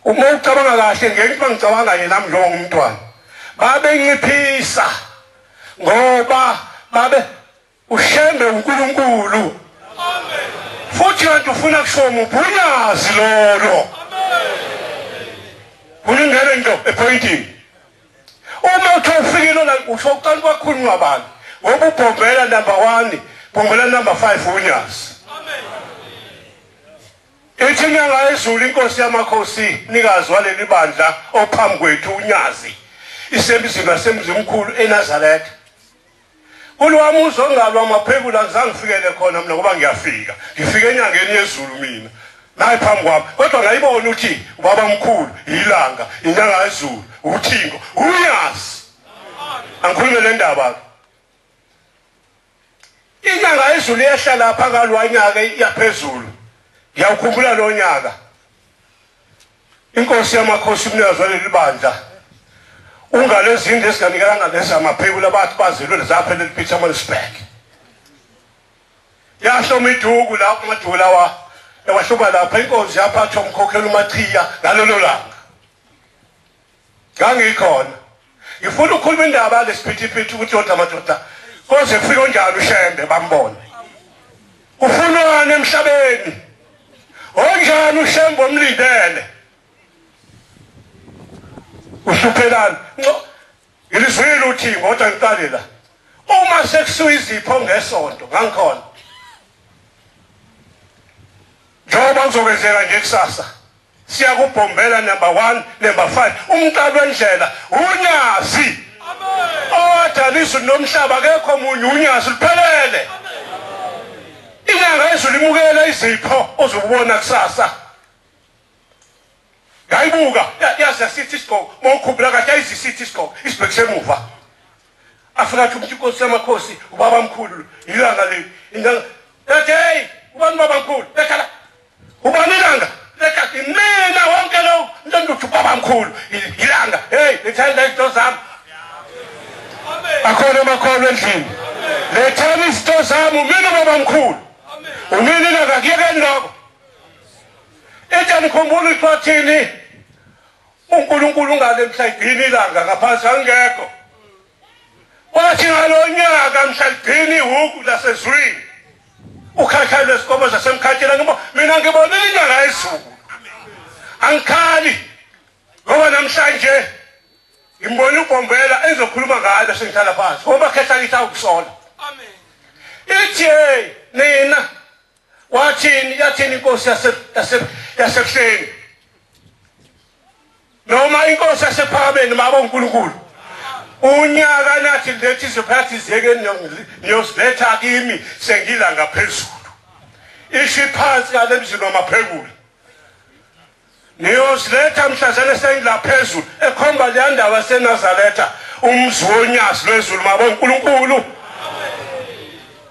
uma ucabanga kahle ngeke ngicabanga yena njengomntwana babenciphisa ngoba babe ushembe uNkulunkulu amen futhi kanti ufuna kushomo ubunyazi lolo amen uningene into epointing uma uthofikile la usho uqala kwakhulunywa abantu ngoba ubhombela number 1 bhombela number 5 unyazi amen ethi nyanga ezulu inkosi yamakhosi nikazi waleli bandla ophambi kwethu unyazi isemizini yasemzimkhulu eNazaretha kulwamuzo ongalwa maphekula ngizangifikele khona mina ngoba ngiyafika ngifike enyangeni yezulu mina nayi phambi kwami kodwa ngayibona uthi ubaba mkhulu ilanga inyanga yezulu uthingo unyazi angikhulume le ndaba inyanga yezulu yehlala phakathi kwanyaka yaphezulu ngiyawukhumbula lo nyaka inkosi yamakhosi umnikazi waleli bandla ungalezindlu esiganikelanga lesamaphekula bathi bazelwe zaphela ePietermaritzburg yahloma iduku lapho amaduku lawa ewahluba lapha inkosi yaphatha umkhokheli uMachiya ngalolo langa ngangikhona ngifuna ukukhuluma indaba lesiphithiphithi ukuthi yodwa madoda koze kufike onjalo ushembe bambone ufunani emhlabeni onjani ushembe omlindele uhluphelana ngilizwile uthi kodwa ngiqalela uma sekusuka izipho ngesonto ngangikhona njengoba kuzokwenzeka nje kusasa siyakubhombela number 1 number 5 umqalo wendlela unyazi amen odala izulu nomhlaba akekho omunye unyazi liphelele amen inyanga yezulu imukela izipho ozokubona kusasa ngayibuka yazi sithi isigqoko mawukhumbula kahle ayizisithi isigqoko isibhekise emuva afika ukuthi inkosi yamakhosi ubaba mkhulu ilanga leli indanga hey ubani baba mkhulu lekhala ubani ilanga lekhala mina wonke lo ntonduthi baba mkhulu ilanga hey lethanda izinto zami amen akhona amakhono endlini lethanda izinto zami mina baba mkhulu amen umini ilanga kuyekeni lokho etshani khombulo ixwathini uNkulunkulu ungale emhlabeni ilanga ngaphansi angekho wathi ngalonyaka emhlabeni ihuku lasezwini ukhakhala lesikomo zasemkhathini ngoba mina ngibona inyanga yezulu angikhali ngoba namhlanje ngimbona ubhombela ezokhuluma ngayo sengihlala phansi ngoba khetha ngithi awukusola amen ithi nina wathini yathini inkosi yasebuhleni noma inkosi yasephakameni mabo uNkulunkulu unyaka nathi lethi izophathi ziyeke niyoziletha kimi sengila ngaphezulu ishiphansi ngale mzini wamaphekula niyosiletha mhlazane sengila phezulu ekhomba le ndaba seNazaretha umzi wonyasi lwezulu mabo uNkulunkulu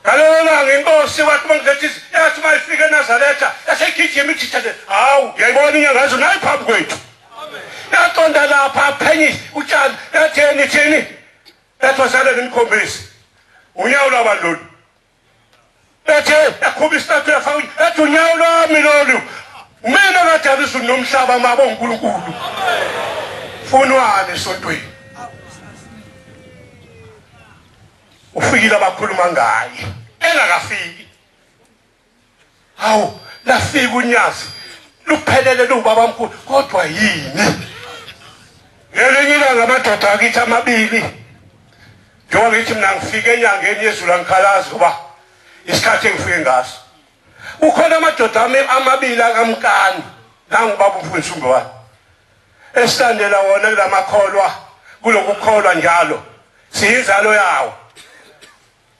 kalona nginkosi wathi bangilethi yathi mayifike eNazaretha yasekigijima ithithe hawu yayibona inyanga yazo nayi phambi kwethu yaqonda lapha aphenyi utshani yatheni thini yathwasana ngimkhombisi unyawo lwabandlulu ethe yakhuba isithathu yafaka ethi unyawo lwami lolu mina ngadabisa nomhlaba mabo uNkulunkulu funwane esontweni ufikile abakhuluma ngaye engakafiki hawu lafika unyazi luphelele lubaba omkhulu kodwa yini ngelinye ilanga amadoda akithi amabili njengoba ngithi mina ngifike enyangeni yezulu angikhalazi kuba isikhathi engifike ngaso ukhona amadoda amabili akamkani nangubaba uMfundisi wami esilandela wona kulamakholwa kulokukholwa njalo siyizalo yawo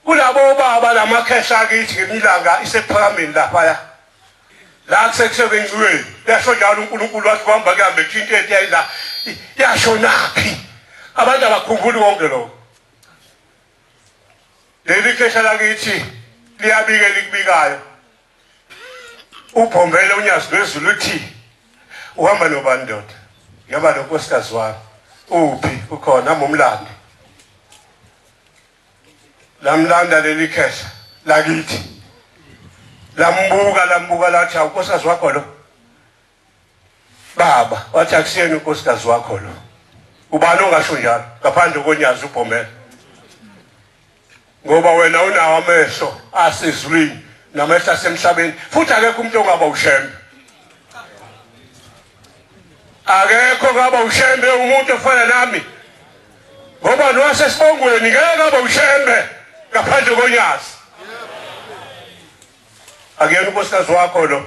kulabo baba lamakhesha akithi ngemilanga isephakameni lapha la kusekusebenzweni yasho njalo uNkulunkulu wathi kuhamba kuhambe thinto etiyayila yasho naphi abantu abakhumbuli konke lokho leli khesha lakithi liyabike likubikayo uphombele unyazi lwezulu uthi uhamba nobani ndoda yaba nonkosikazi wami uphi ukhona amumlandi lamlanda leli khesha lakithi lambuka lathi unkosikazi wakho lo baba wathi akusiyeni unkosikazi wakho lo ubani ongasho njalo ngaphandle konyazi uphombele ngoba wena unawo amehlo asezulwini namehlo asemhlabeni futhi akekho umuntu ongaba ushembe akekho ngaba ushembe umuntu ofana nami ngoba nowasesibongweni ngeke ngaba ushembe ngaphandle konyazi akuyena unkosikazi wakho lo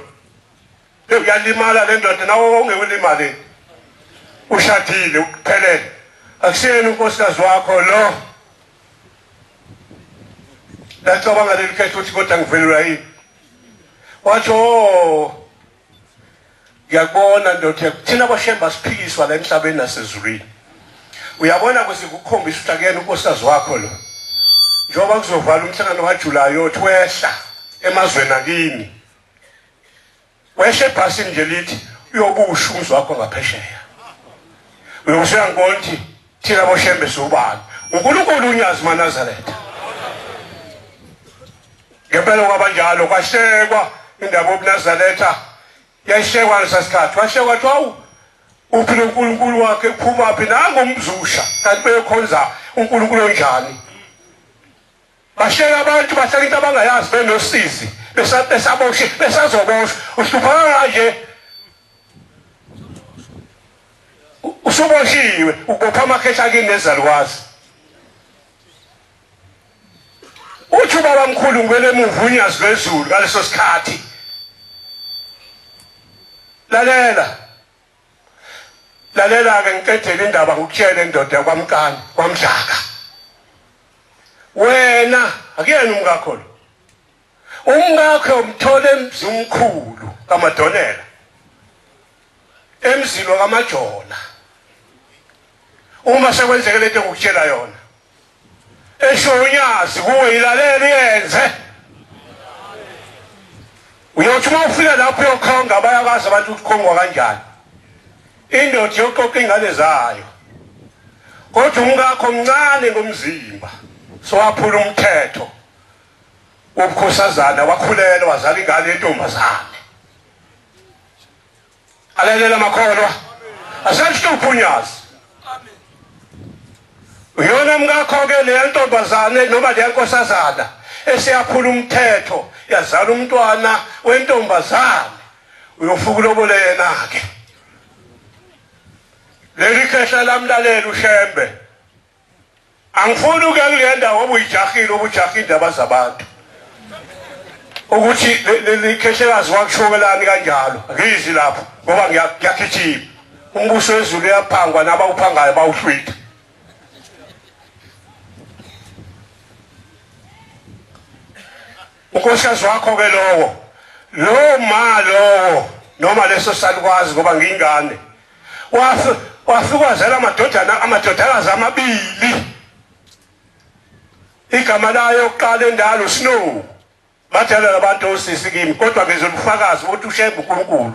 uyalimala le ndoda nawe ongekulimali ushadile uphelele akusiyeni unkosikazi wakho lo lacabanga leli khetho uthi kodwa ngivelelwa yini wathi ngiyakubona ndoda thina abashemba siphikiswa la emhlabeni nasezulwini uyabona kusikukhombisa ukuthi akuyena unkosikazi wakho lo njengoba kuzovala umhlangano kaJulayi yothi wehla emazweni akini weshe ebhasini nje lithi uyobusha umzi wakho ngaphesheya uyoshiya nkonthi thina abashembe sobani uNkulunkulu unyazi maNazaretha ngempela kwabanjalo kwashekwa indaba yobuNazaretha yashekwa ngesikhathi washekwa wathi hawu uphile uNkulunkulu wakhe uphuma phi nangomzusha kanti bekhonza uNkulunkulu onjani basheka abantu bahlala into abangayazi benosizi besaboshwe besazoboshwa uhlupha kanje usuboshiwe ubopha amakhesha kini nezalukwazi uthi ubaba mkhulu ngwele emuva unyazi lwezulu ngaleso sikhathi lalela-ke ngiqedele indaba ngikutshele indoda yakwamkani kwamdlaka wena akuyena umngakho lo umngakho umthole emzini omkhulu kaMadonela emzini wakaMajola uma sekwenzeke lento ngikutshela yona esho unyazi kuwe ilaleli yenze uyothi uma ufika lapho uyokhonga bayakwazi abantu ukukhongwa kanjani indoda yoqoqa ingane zayo kodwa umngakho mncane ngomzimba sowaphula umthetho wobukhosazana wakhulela wazala ingane yentombazane alalela makholwa asahlupha unyazi uyona mngakho-ke leya ntombazane noma leya nkosazana esiyaphula umthetho yazala umntwana wentombazane uyofuka ulobole yena-ke leli khehla lamlalela ushembe angifuni ukuya kule ndawo obujahile indaba zabantu ukuthi leli khehlekazi wakushokelani kanjalo ngizi lapho ngoba ngiyagijima umbuso wezulu uyaphangwa nabawuphangayo bawuhlwitha unkosikazi wakho-ke lowo lo malo noma leso salukwazi ngoba ngingane wafikwazela amadodakazi amabili igama layo yokuqala endalo Snow bathala labantu osisi kimi kodwa ngezobufakazi ukuthi uShembe uNkulunkulu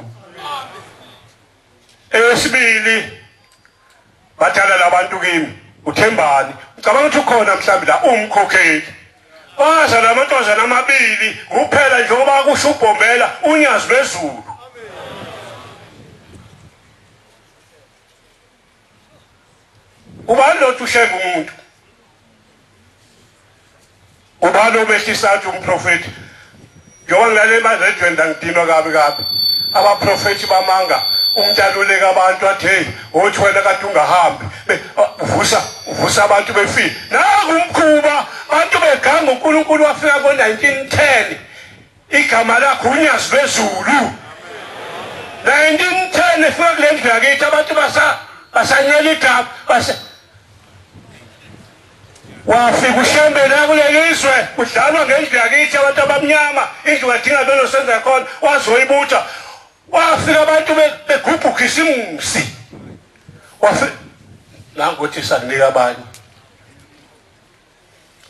esibili bathala labantu kimi uThembani ngicabanga ukuthi ukhona mhlambi la umkhokheli waza lamantombazana amabili kuphela njengoba kusho uBhombela unyazi lwezulu ubani lo uShembe umuntu ubani obehlisathi umprofeti njengoba ngilale emadredweni ngidinwa kabi abaprofeti bamanga umntaluleka abantu athi hey othi wena kade ungahambi uvusa abantu befile naku umkhuba abantu beganga uNkulunkulu wafika ngo1910 igama lakho unyazi lwezulu 1910 efika kule ndlu yakithi abantu basanyela igama wafika uShembe la kulelizwe kudlalwa ngendlu yakithi abantu abamnyama indlu kadinga belo senza khona wazoyibuta wafika abantu begubhuka isimusi wafika nangothi sakunika abanye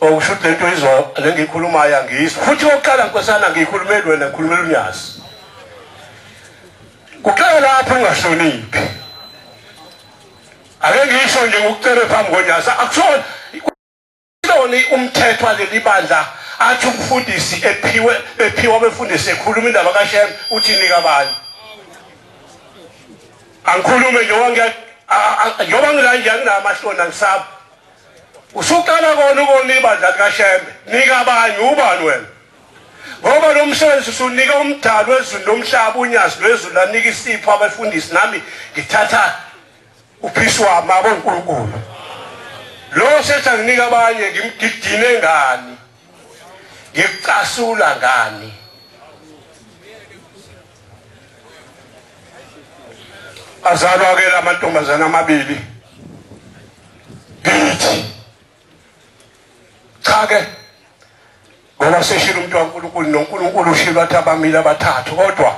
okusho lento izwa lengikhulumayo angizwa futhi oqala nkosana ngikhulumela wena ngikhulumela uNyazi kuqala lapho ungahloniphi ake ngisho nje ngokucela phambi koNyazi akusona umthetho waleli bandla athi umfundisi ephiwa befundisi ekhuluma indaba kaShembe uthi nika abanye angikhulume njengoba ngila njani namahlona ngisaba usuqala kona ukona ibandla likaShembe nika abanye ubani wena ngoba lo msebenzi usunika umdali wezulu nomhlaba unyazi lwezulu anika isipho abafundisi nami ngithatha uphiso wami aboNkulunkulu lo sethi anginika abanye ngidine ngani ngicasula ngani azalwa ke lamantombazana amabili ngithi cha ke ngoba seshilo umuntu kaNkulunkulu noNkulunkulu ushilo athi abamile abathathu kodwa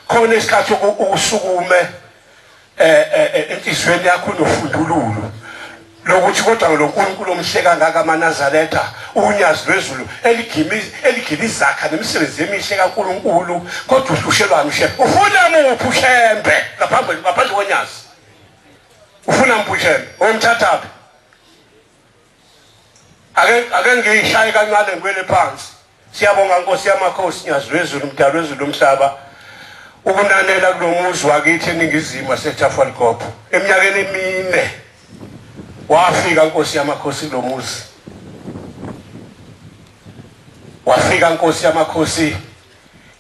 khona isikhathi ukusukume enhlizweni yakho nofundululo lokuthi kodwa lo nkulunkulu omhle kangaka amaNazaretha unyazi lwezulu eligila izakha nemisebenzi emihle kaNkulunkulu kodwa uhlushelwana uShembe ufuna muphi uShembe ngaphandle konyazi ufuna muphi uShembe omthathaphi ake ngiyishaye kancane ngiwele phansi siyabonga Nkosi yamakhosi nyazi lwezulu mdalo wezulu umhlaba ukunanela kulomuzi wakithi eningizimu waseTafelkop eminyakeni emine wafika Nkosi yamakhosi kulomuzi wafika Nkosi yamakhosi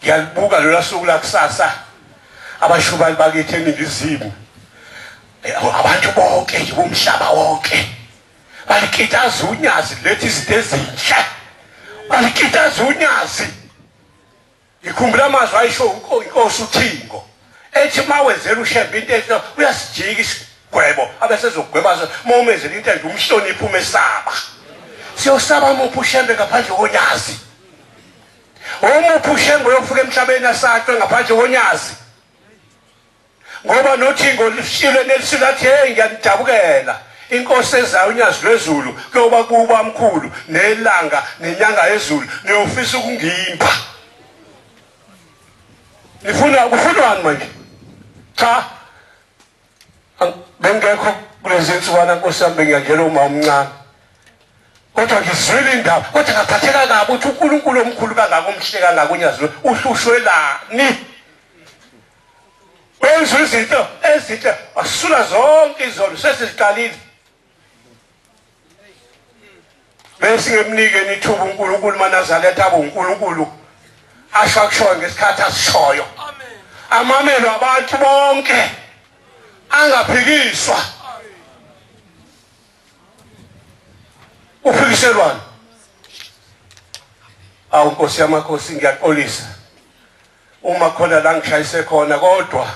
ngiyalibuka lola suku la kusasa abashubali bakithi eningizimu abantu bonke nje bomhlaba wonke balikitaza unyazi lethi izinto ezinhle balikitaza unyazi ikhumbula amazwi ayisho inkosi uThingo ethi mawenzela uShembe into ethi uyasijika isigwebo abesezogweba momenzela into enje umhloniphi umesaba siyosaba muphi uShembe ngaphandle konyazi omuphi uShembe uyofika emhlabeni asatshwe ngaphandle konyazi ngoba noThingo lishilo nelisilathi hey ngiyadabukela inkosi ezayo unyazi lwezulu kuyoba kuba omkhulu nelanga nenyanga yezulu niyofisa ukungimba kufunwani manje cha bengekho kulezi nsukwana Nkosi yami ngiyangena uma omncane kodwa ngizwile indaba kodwa ngaphatheka kabi uthi uNkulunkulu omkhulu kangaka omhle kangaka unyazi uhlushwelani wenza izinto ezinhle asula zonke izono sesiziqalile bese ngemnike nithuba uNkulunkulu maNazaretha abo uNkulunkulu asho kushoyo ngesikhathi asishoyo amamelo abantu bonke angaphikiswa uphikiselwana awu Nkosi yamakhosi ngiyaxolisa uma khona la ngishayise khona kodwa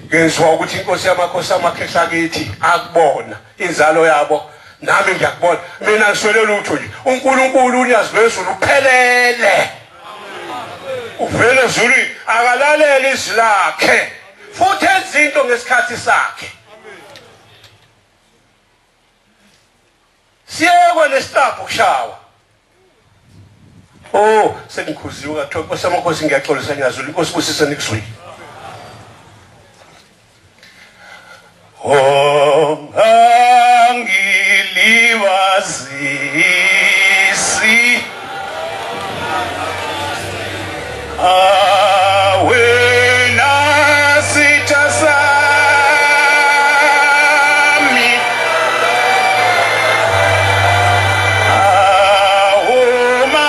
ngezwe ukuthi inkosi yamakhosi amakhehla kithi akubona inzalo yabo nami ngiyakubona mina ngiswele lutho nje uNkulunkulu unyazi lwezulu uphelele uvele Zulu akalalela izwi lakhe futhi enza into ngesikhathi sakhe. Siyekwe lesitapu kushawa. Oh, sengikhuziwe kaThoko Nkosi yamakhosi ngiyaxolisa ngiyaZulu Inkosi busise nikuzwile. Oh, angilibazisi wena sitha sami uma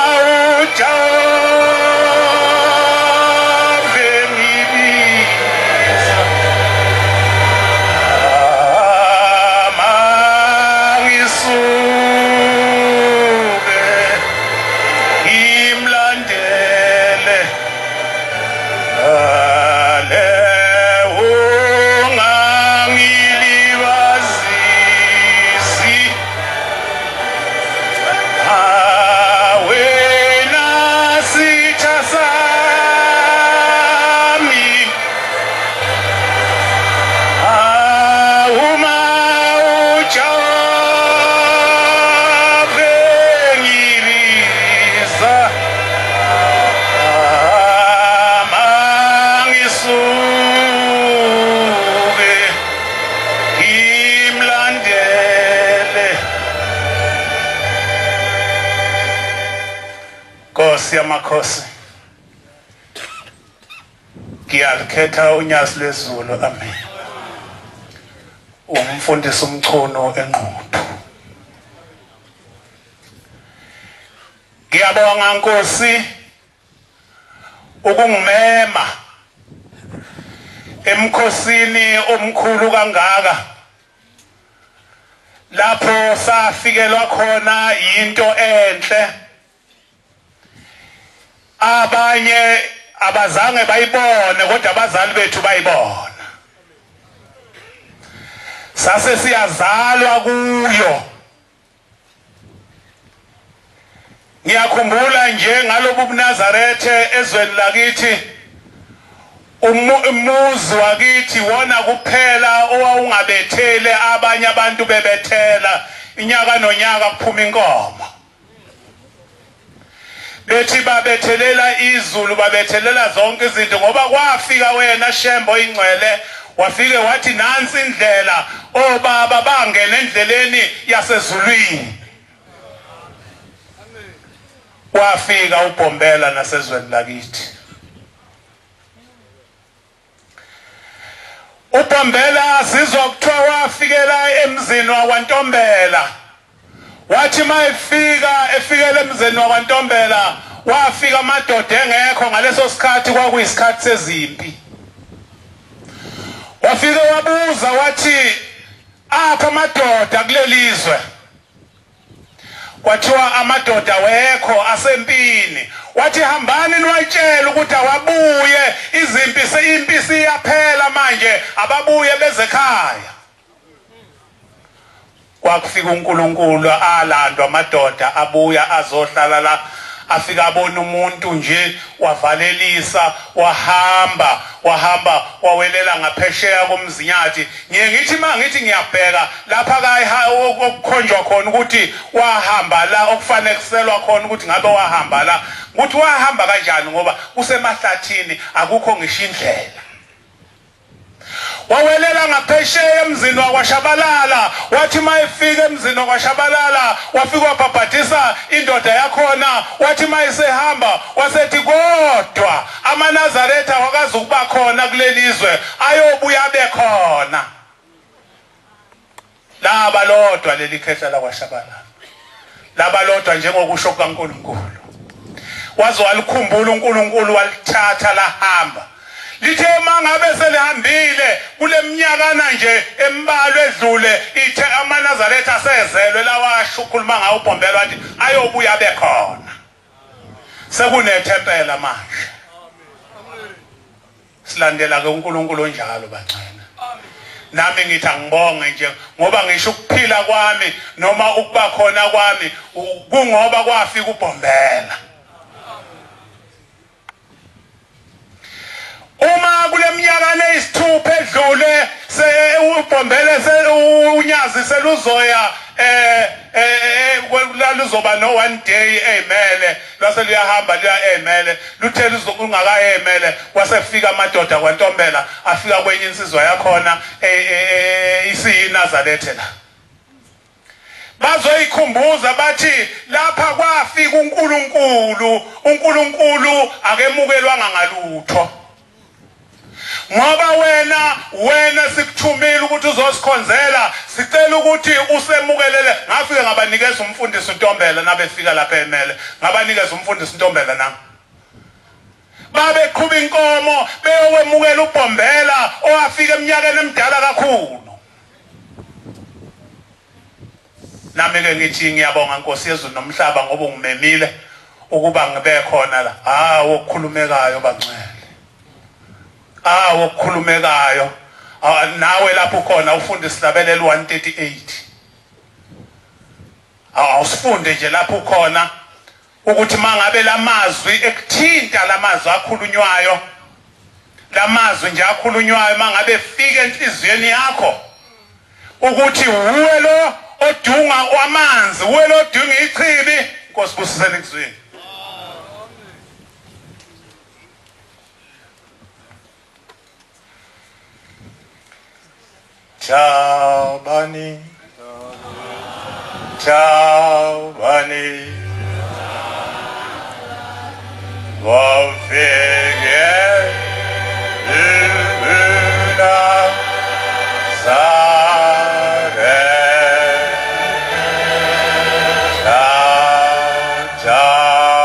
ujave ngibiza mangisuke imlandele Nkosi yamakhosi ngiyakhetha unyazi lwezulu amen umfundisi umcuno enquthu ngiyabonga Nkosi ukungimema emkhosini omkhulu kangaka lapho safikelwa khona into enhle abanye abazange bayibone kodwa abazali bethu bayibona sase siyazalwa kuyo ngiyakhumbula nje ngalobu buNazarethe ezweni lakithi umuzi wakithi wona kuphela owawungabethele abanye abantu bebethela inyaka nonyaka kuphuma inkomo bethi babethelela izulu babethelela zonke izinto ngoba kwafika wena Shembo ingcwele wafike wathi nansi indlela obaba bangena endleleni yasezulwini wafika uBhombela nasezweni lakithi uBhombela sizwa kuthiwa wafikela emzini wakwaNtombela wathi efikele emzini wakwaNtombela wafika amadoda engekho ngaleso sikhathi kwakuyisikhathi sezimpi wafike wabuza wathi apha amadoda kulelizwe kwathiwa amadoda wekho asempini wathi hambani niwatshela ukuthi awabuye impi siyaphela manje ababuye bezekhaya kwakufika uNkulunkulu alandwa amadoda abuya azohlala la afika abona umuntu nje wavalelisa wahamba wawelela ngaphesheya komzinyathi ngithi mangithi ngiyabheka lapha okukhonjwa khona ukuthi wahamba la okufanekiselwa khona ukuthi ngabe wahamba la ukuthi wahamba kanjani ngoba usemahlathini akukho ngisho indlela wawelela ngaphesheya emzini wakwaShabalala wathi mayefika emzini wakwaShabalala wafika wabhabhathisa indoda yakhona wathi mayesehamba wasethi kodwa amaNazaretha wakazi ukuba khona kulelizwe ayobuya bekhona laba lodwa leli khehla lakwaShabalala laba lodwa njengokusho kaNkulunkulu waze walikhumbula uNkulunkulu walithatha lahamba lithe mangabe selihambile kule minyakana nje embalwa edlule ithe amaNazaretha asezelwe lawasho ukhuluma ngawo uBhombela wathi ayobuya bekhona sekunethempela manje silandela ke uNkulunkulu onjalo bangcena nami ngithi angibonge nje ngoba ngisho ukuphila kwami noma ukuba khona kwami kungoba kwafika uBhombela uma kuleminyaka eyisithupha edlule ubhombele unyazi seluzoya laluzoba no one day emele lase liyahamba liya emele luthe lungakayemele wasefika amadoda kwaNtombela afika kwenye insizwa yakhona isiNazaretha la bazoyikhumbuza bathi lapha kwafika uNkulunkulu akemukelwanga ngalutho ngoba wena sikuthumile ukuthi uzosikhonzela sicela ukuthi usemukelele ngafike ngabanikeza umfundisi uNtombela nabefika lapha emele ngabanikeza umfundisi uNtombela na babeqhuba inkomo beyowemukela uBhombela owafika eminyakeni emidala kakhulu nami ke ngithi ngiyabonga Nkosi yezulu nomhlaba ngoba ungimemile ukuba ngibe khona la wokukhulumekayo bangcwele wokukhulumekayo nawe lapho ukhona ufunde silabelela 138 awusifunde nje lapho ukhona ukuthi mangabe lamazwi ekuthinta lamazwi akhulunywayo lamazwi nje akhulunywayo mangabe fika enhlizweni yakho ukuthi uwe lo odunga amanzi uwe lo odunga ichibi Nkosi busisene kuzweni Chabani wafike iluna sare Chabani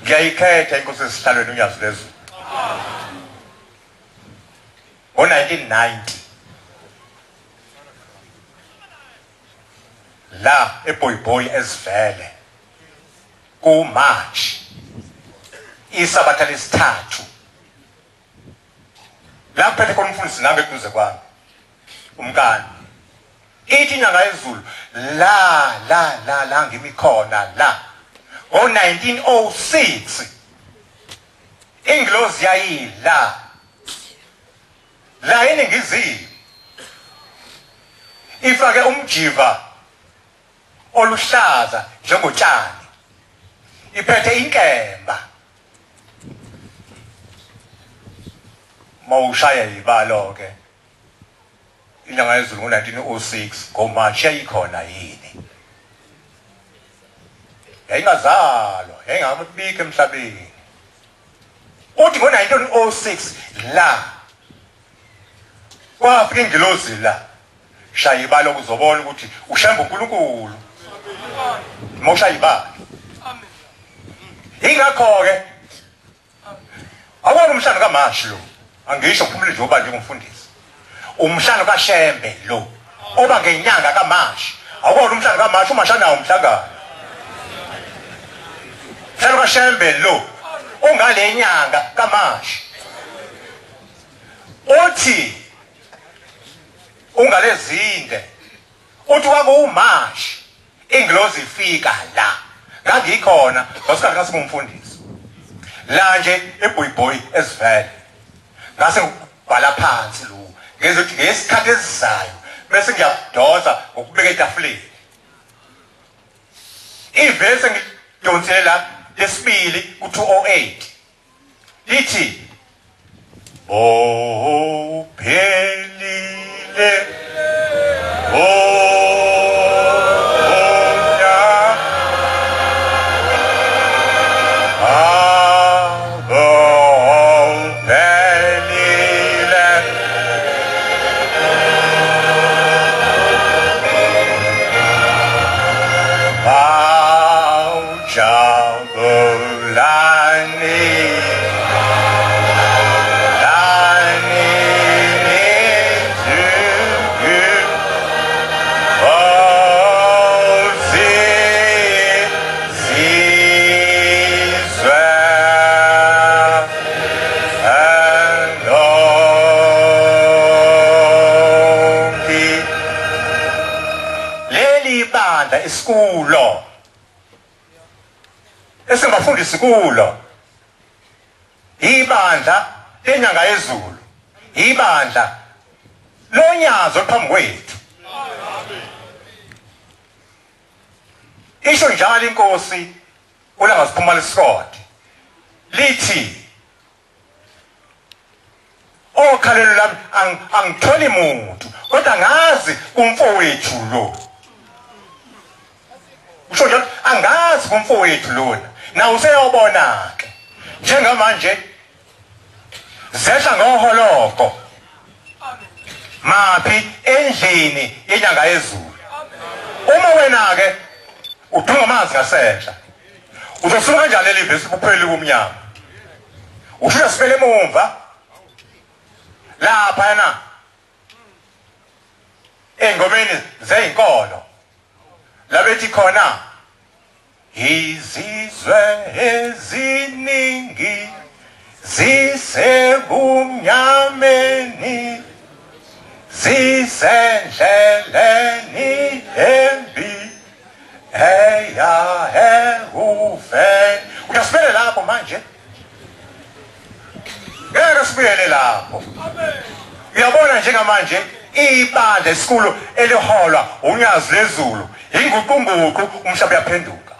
ngiyayikhetha inkosi esihlalweni unyazi lezulu ngo-1990 la eBoyboy ezivele kuMarch isabatha lesithathu la kuphethe khona umfundisi nami eduze kwami umkani ithi inyanga yezulu la ngimi khona la ngo-1906 ingilozi yayila la eningizimu ifake umjiva oluhlaza njengotshani iphethe inkemba mawushaya ibalo ke inyanga yezulu ngo-1906 ngoMarch yayikhona yini yayingazalwa yayingamabikho emhlabeni uthi ngo-1906 la kwafika ingilozi la shaya ibalo kuzobona ukuthi ushemba uNkulunkulu Mosha ibala. Ingakho ke awona umhlalo kaMashi lo. Angisho kuphumile nje oba njengomfundisi. Umhlalo kaShembe lo. Oba ngenyanga kaMashi. Awona umhlalo kaMashi umashana umhlangano. Umhlalo kaShembe lo. Ongale nyanga kaMashi. Uthi ungalezinde. Uthi kwakuMashi. Ingilozi ifika la. Ngangikhona ngasikhathi ngasingumfundisi. La nje eBoyboy esivele. Ngase ngibhala phansi lo. Ngezothi ngesikhathi esizayo bese ngiyadosa ngokubeka etafuleni. Ivese ngidonsela lesibili ku208. Lithi oh pelile isikulo esingafundisi kulo ibandla lenyanga yezulu ibandla lonyazo phambi kwethu isho njalo inkosi ulanga siphuma lesikode lithi okhalelo lami angitholi muntu kodwa ngazi umfowethu lo usho njalo angazi kumfowethu lona na useyobona ke njengamanje zehla ngoholoko maphi endlini yenyanga yezulu uma wena ke udunga amanzi ngasehla uzosuka kanjani leli vesi kupheli kumnyama usho sibele emumva lapha na engomeni zeyinkolo labethi khona izizwe eziningi zisebumnyameni zisendleleni embi eya ehuveni uyasibele lapho manje ngeke sibuyele lapho uyabona njengamanje ibandla esikhulu eliholwa unyazi lezulu inguqunguqu umhlaba uyaphenduka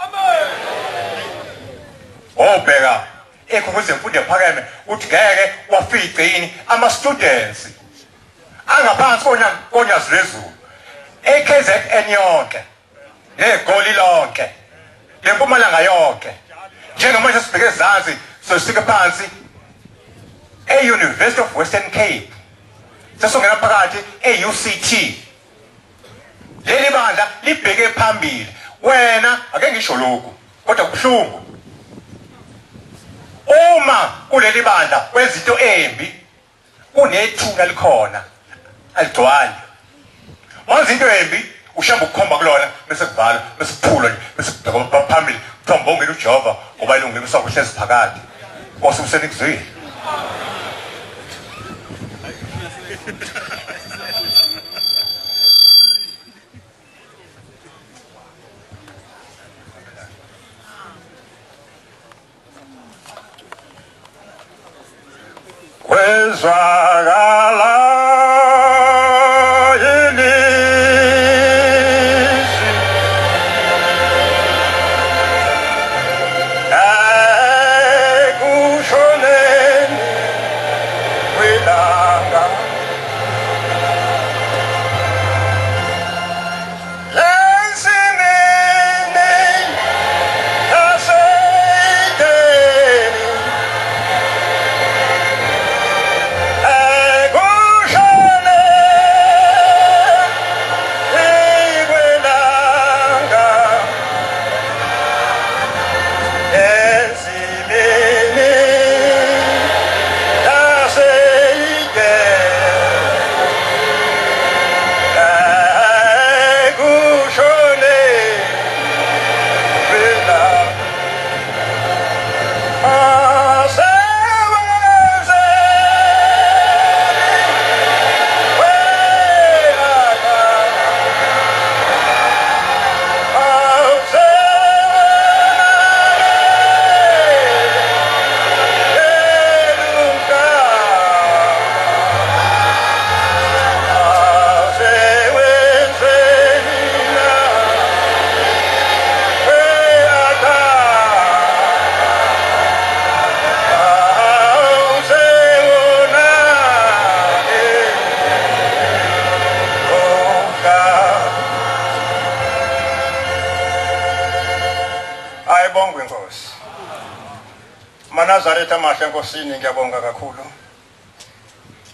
obheka ekhumbuze imfundo ephakeme uthi ngeke waficini ama students angaphansi konyazi lezulu eKZN yonke neGoli lonke leMpumalanga yonke njengamanje sibheke ezansi sosike phansi e-University of Western Cape sesongena phakathi e-UCT leli bandla libheke phambili wena ake ngisho lokhu kodwa kubuhlungu uma kuleli bandla kwezinto embi kunethuna likhona aligcwali manje into embi ushamba ukukhomba kulona bese kuvala bese kuphula nje bese kubheka phambili kuthiwa mbongela uJehova ngoba ilungile usakuhlezi phakathi kosusenikuzwile kwezwakala Ayibongwe Nkosi. Manazaretha amahle Nkosini ngiyabonga kakhulu.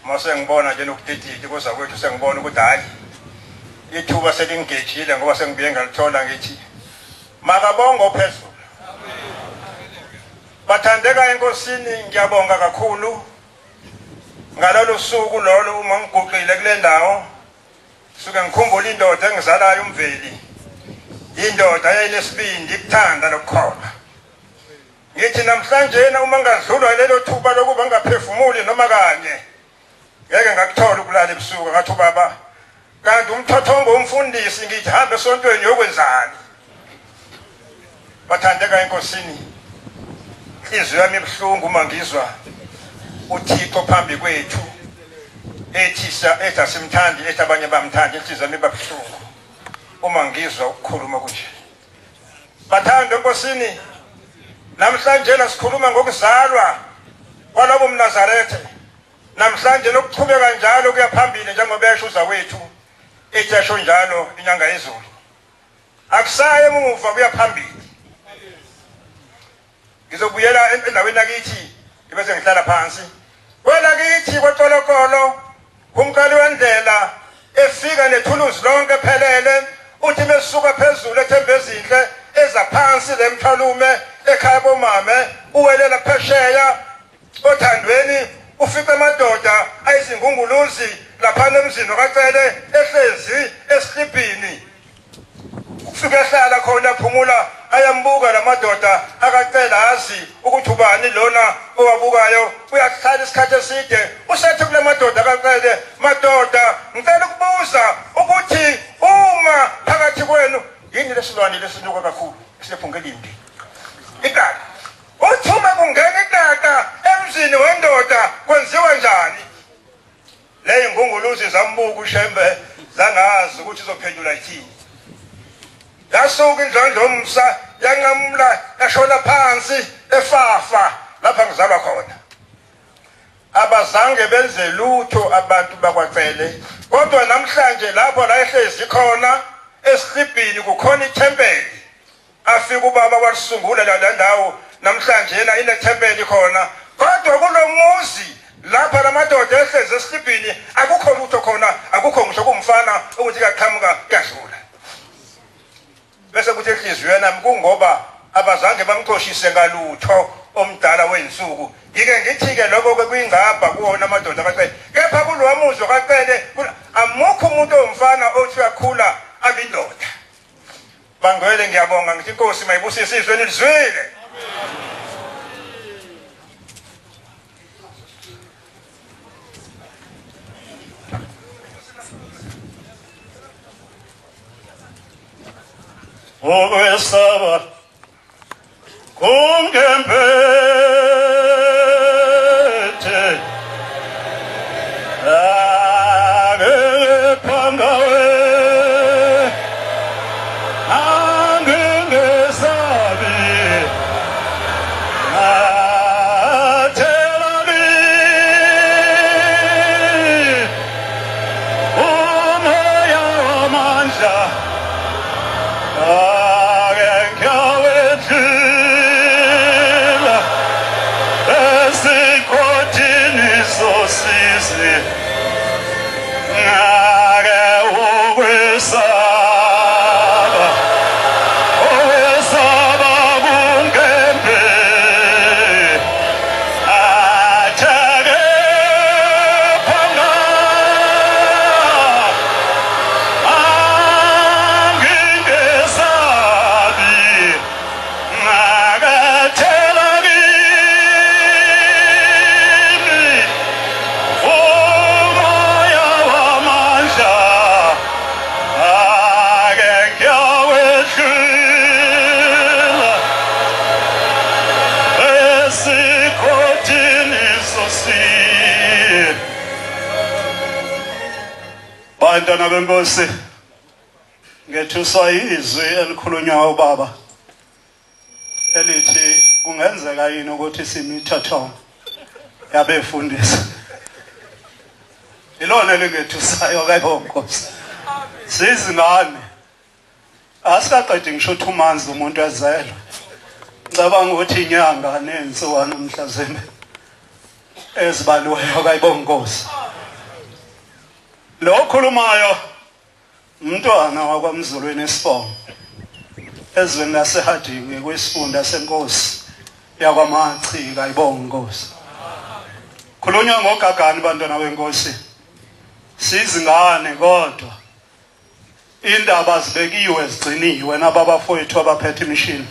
Mase ngibona nje lokudididi kuza kwethu sengibona ukuthi hayi ithuba selingejile ngoba sengibiye ngalithola ngithi makabonga ophezulu. Bathandeka enkosini ngiyabonga kakhulu ngalolu suku lolo uma ngiguqile kule ndawo suke ngikhumbula indoda engizalayo umveli indoda eyinesibindi ikuthanda lokukhona ngithi namhlanje uma ngadlulwa lelo thuba lokuba ngaphefumuli noma kanye ngeke ngakuthola ukulala ebusuku ngathi baba kanti umthothombo umfundisi ngithi hambe esontweni yokwenzani. Bathandeka enkosini inhliziyo yami ebuhlungu uma ngizwa uThixo phambi kwethu ethi asimthandi ethi abanye bamthandi inhliziyo yami ebuhlungu uma ngizwa ukukhuluma kunje. Bathanda enkosini namhlanje sikhuluma ngokuzalwa kwalabo mNazaretha namhlanje nokuqhubeka njalo kuya phambili njengoba esho uzawethu ethi asho njalo inyanga yezulu akusaye emuva kuya phambili. Ngizobuyela endaweni yakithi bese ngihlala phansi kwelakithi kwaXolokolo kumkali wendlela efika nethuluzi lonke phelele uthi mesuka phezulu ethembezinhle ezaphansi lemthalume ekhaya bomame uwelela phesheya othandweni ufike amadoda ayizingunguluzi lapha emzini kaCele ehlezi esihlibhini ufike ehlala khona phumula ayambuka lamadoda akaCela azi ukuthi ubani lona owabukayo uyahlala isikhathi eside usethi kule madoda akaCele madoda ngicela ukubuza ukuthi uma phakathi kwenu yini lesilwane lesinuka kakhulu silephungelindi ikaka uthuma kungena ikaka emzini wendoda kwenziwa njani. Le ingunguluzi zambuka uShembe zangazi ukuthi izophendula yini. Yasuka indlondlo umsa yanqamula yashona phansi efafa lapha ngizalwa khona. Abazange benze lutho abantu bakwaCele kodwa namhlanje lapho la ehlezi khona esihlibhini kukhona ithempeli afika ubaba walisungula la ndawo namhlanje yena inethempeli khona kodwa kulomuzi lapha lamadoda ehlezi esihlibhini akukho lutho khona akukho ngisho kumfana ukuthi kaqhamuka kuyadlula. Bese kuthi inhliziyo yami kungoba abazange bamxoshise ngalutho omdala wensuku ngike ngithi-ke lokho kuyingapha kuwona amadoda kaCele kepha kulowa muzwa kaCele amukho umuntu omfana othi uyakhula abindoda. Bangwele ngiyabonga ngithi inkosi mayibusise izwe nilizwile. Okwesaba kungempethe akephangawe angengesabi athelani umoya wamandla Bantwana benkosi ngethuswa izwi elikhulunywa ubaba elithi kungenzeka yini ukuthi simithatho yabefundisi ilona lingethusayo kayonkosi sizingane asikaqedi ngisho 2 months umuntu ezelwe ngicabanga ukuthi inyanga nensuku mhlazembe ezibaliweyo kayibonga Nkosi. Lo khulumayo umntwana wakwaMzulweni eSibongo ezweni laseHadinge kwesifunda seNkosi yakwaMachi kayibonga Nkosi. Khulunywa ngogagani bantwana beNkosi. Sizingane kodwa indaba zibekiwe zigciniwe nababafowethu abaphethe imishini.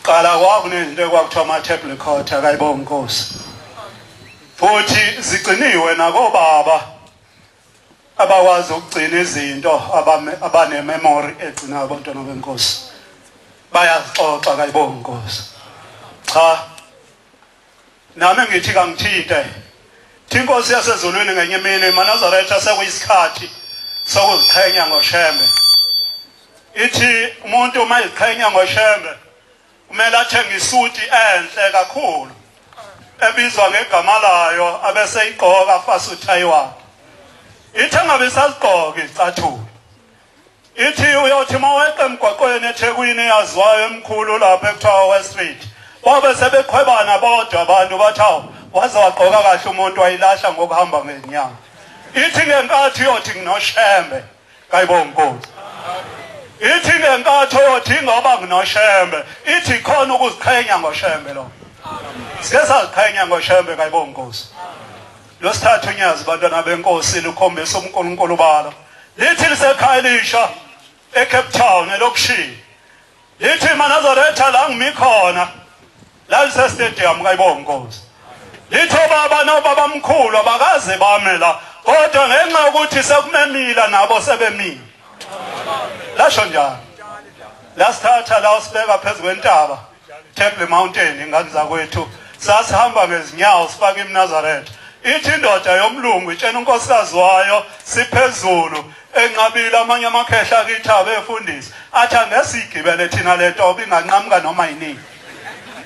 Qala kwakunento ekwakuthiwa ama-table record akayibonga Nkosi. Futhi zigciniwe nakobaba abakwazi ukugcina izinto abane-memory egcina abantwana beNkosi. Bayazixoxa akayibonga Nkosi. Cha, nami ngithi kangithinte. Inkosi yasezulwini ngenye imini eManazaretha sekuyisikhathi sokuziqhenya ngoshembe. Ithi umuntu uma eziqhenya ngoshembe kumele athenge isuti enhle kakhulu ebizwa ngegama layo abese igqoka afase uthayi wakhe. Ithi angabe sazigqoka icathulo. Ithi uyothi maweqe emgwaqweni eThekwini yaziwayo emkhulu lapha ekuthiwa West Street. Babe sebeqhwebana bodwa abantu bathawu waze wagqoka kahle umuntu wayilahla ngokuhamba ngezinyawo. Ithi ngenkathi uyothi nginoshembe kayibonga Nkosi. Ithi ngenkathi uyothi ngoba nginoshembe ithi khona ukuziqhenya ngoshembe lo. Sike saziqhenya ngoshembe kayibonga Nkosi. Lo sithathu unyazi bantwana beNkosi lukhombisa uNkulunkulu balo. Lithi lisekhaya elisha eCape Town elokishini. Lithi Manazaretha la ngimikhona la lise stadium kayibonga Nkosi. Lithi baba nobaba mkhulu abakaze bamela kodwa ngenxa ukuthi sekumemila nabo sebemile. Lasho njalo. Lasithatha la usibeka phezulu kwentaba Table Mountain ingane zakwethu sasihamba ngezinyawo sifaka eMnazaretha. Ithi indoda yomlungu itshena unkosikazi wayo siphezulu enqabile amanye amakhehla akithabe efundisi athi angesigibele thina lento obinganqamuka noma yini.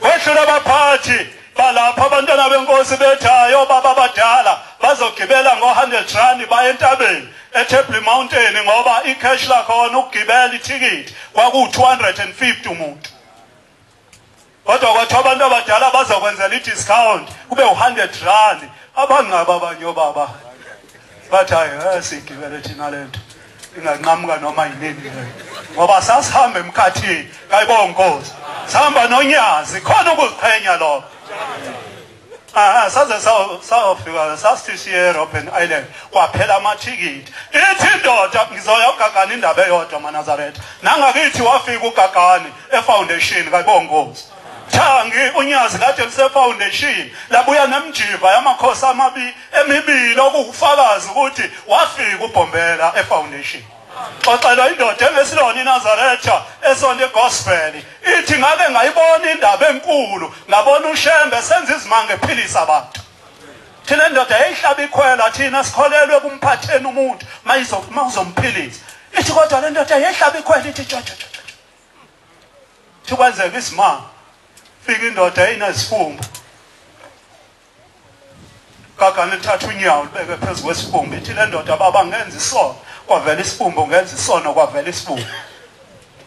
Kwehlula abaphathi balapha abantwana beNkosi bethayo baba abadala bazogibela ngo100 rand baye entabeni eTable Mountain ngoba icash lakhona ukugibela ithikithi kwaku250 umuntu. Kodwa kwathi abantu abadala bazokwenzela idiscount kube 100 rand. Abangaba abanyo baba bathi hayi sigibele thina lento inganqamuka noma yini ngoba sasihambe emkhathini kayibonga Nkosi. Sihamba nonyazi khona ukuziqhenya lokho. Saze sayofika sasithi siye Robben Island kwaphela amathikithi. Ithi indoda ngizoya ugagani indaba eyodwa Manazaretha. Nangakithi wafika ugagani efoundation kayibonga Nkosi. Thangi unyazi kade lise foundation labuya nemjiva yamakhosi emibili okufakaza ukuthi wafika uBhombela efoundation. Xoxelwa indoda engesilona iNazaretha esonto egospel ithi ngake ngayibona indaba enkulu ngabona ushembe senza izimanga ephilisa abantu. Thina indoda yayihlaba ikhwela thina sikholelwe kumphatheni umuntu mayizomphilisa. Ithi kodwa le ndoda yayihlaba ikhwela ithi jojo. Thikwenzeka isimanga. Fika indoda inezifumbu. Gagani lithatha unyawo libeke phezu kwesifumbu. Ithi le ndoda baba ngenza isono. Kwavela isifumbu ngenza isono kwavela isifumbu.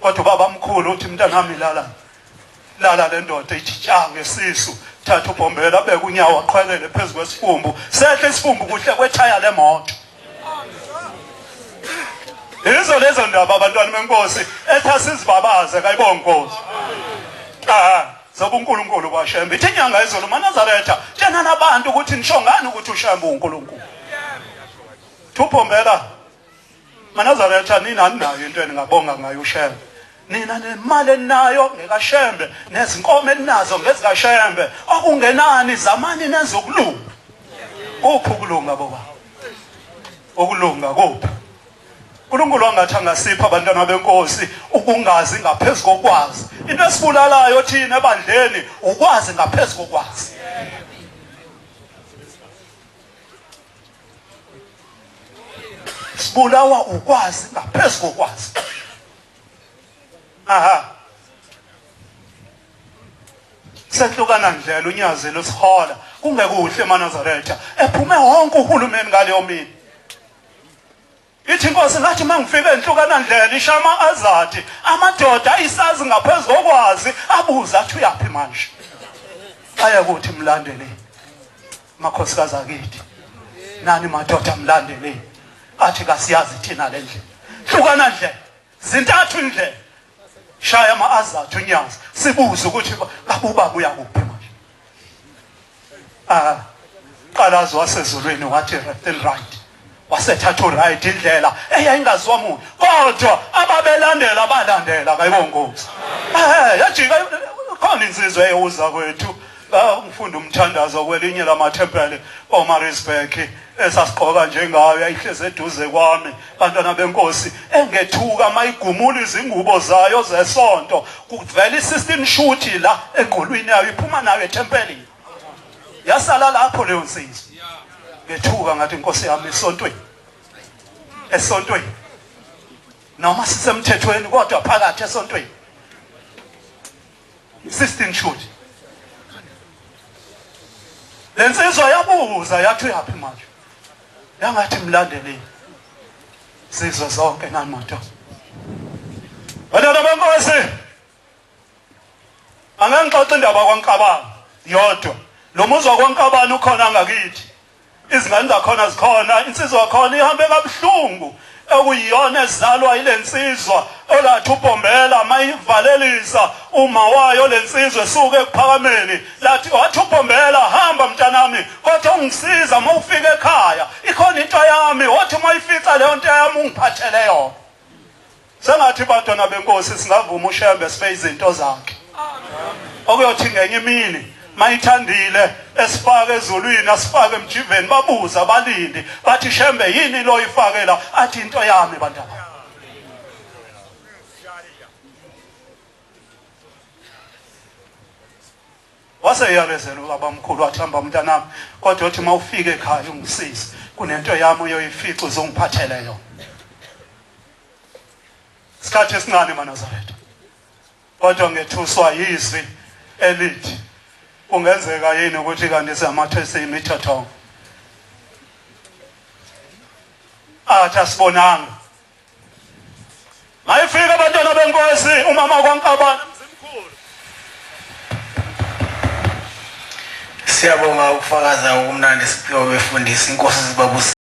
Kodwa baba mkhulu uthi mntanami lala le ndoda ithi tja ngesisu. Thatha uBhombela abeke unyawo aqhwelele phezu kwesifumbu. Sehle isifumbu kuhle kwethaya lemoto. Izo lezo ndaba abantwana beNkosi ethasizibabaze kayibonga Nkosi. Zoba uNkulunkulu kwaShembe. Ithi inyanga izolo Manazaretha tshena nabantu ukuthi nisho ngani ukuthi uShembe uNkulunkulu. Thuphombela Manazaretha nina ninayo into eningabonga ngayo uShembe. Nina nemali enayo ngekaShembe nezinkomo enazo ngezikaShembe okungenani zamani nezokulunga. Kuphi ukulunga baba? Ukulunga kuphi? uNkulunkulu angathi angasipha abantwana beNkosi ukungazi ngaphezulu kokwazi. Into esibulalayo thina ebandleni ukwazi ngaphezulu kokwazi. Sibulawa ukwazi ngaphezulu kokwazi. Sehlukana ndlela unyazi losihola kungekuhle eManazaretha ephume wonke uhulumeni ngaleyo mina. ithi inkosi ngathi mangifika enhlukana ndlela ishama azathi amadoda isazi ngaphezulu kokwazi abuza athi uyapi manje aya kuthi mlandele makhosikazi akithi nani madoda mlandele athi kasiyazi thina le ndlela hlukana ndlela zintathu indlela shaya ama-azathi unyazi sibuze ukuthi kabuba kuyakuphi manje qalazi wasezulwini wathi left and right wasethatha right indlela eyayingaziwa muntu kodwa ababelandela balandela kayibongozi yajika khona insizwe eyoza kwethu ngifunda umthandazo kwelinye lamathempele oMaritzburg esasiqoka njengayo yayihleze eduze kwami bantwana benkosi engethuka mayigumula izingubo zayo zesonto kuvela i-16 shoot la engqolweni yayo iphuma nayo ethempelini yasala lapho leyo nsizwa ngethuka ngathi inkosi yami esontweni noma sisemthethweni kodwa phakathi esontweni 16 shoot lensizwa yabuza yathi uyapi manje yangathi mlandeleni sizwe zonke nani madoda bantwana benkosi angangixoxa indaba kwaNkabani yodwa lo muzi wakwaNkabani ukhona ngakithi izingane zakhona zikhona insizwa yakhona ihambe kabuhlungu ekuyiyona ezalwa ile nsizwa olathi uBombela mayivalelisa uma wayo lensizwe esuke ekuphakameni lathi wathi uBombela hamba mntanami kodwa ungisiza mawufika ekhaya ikhona into yami wathi mayifica leyo nto yami ungiphathele yona sengathi bantwana benkosi singavuma uShembe sife izinto zakhe okuyothi ngenye imini mayithandile esifake ezulwini asifake emjiveni babuza balindi bathi Shembe yini lo ifakela athi into yami bantwana waseyalezela ubabamkhulu wathi hamba mntanami kodwa uthi mawufike ekhaya ungisize kunento yami uyoyifica uzongiphathele yona isikhathi esincane eNazaretha kodwa ngethuswa yizwi elithi kungenzeka yini ukuthi kanti siyamathe imithetho athi asibonanga mayifika abantwana benkosi umama kwaNkabani mzimkhulu siyabonga ukufakaza okumnandi siphiwe befundisa inkosi zibabusi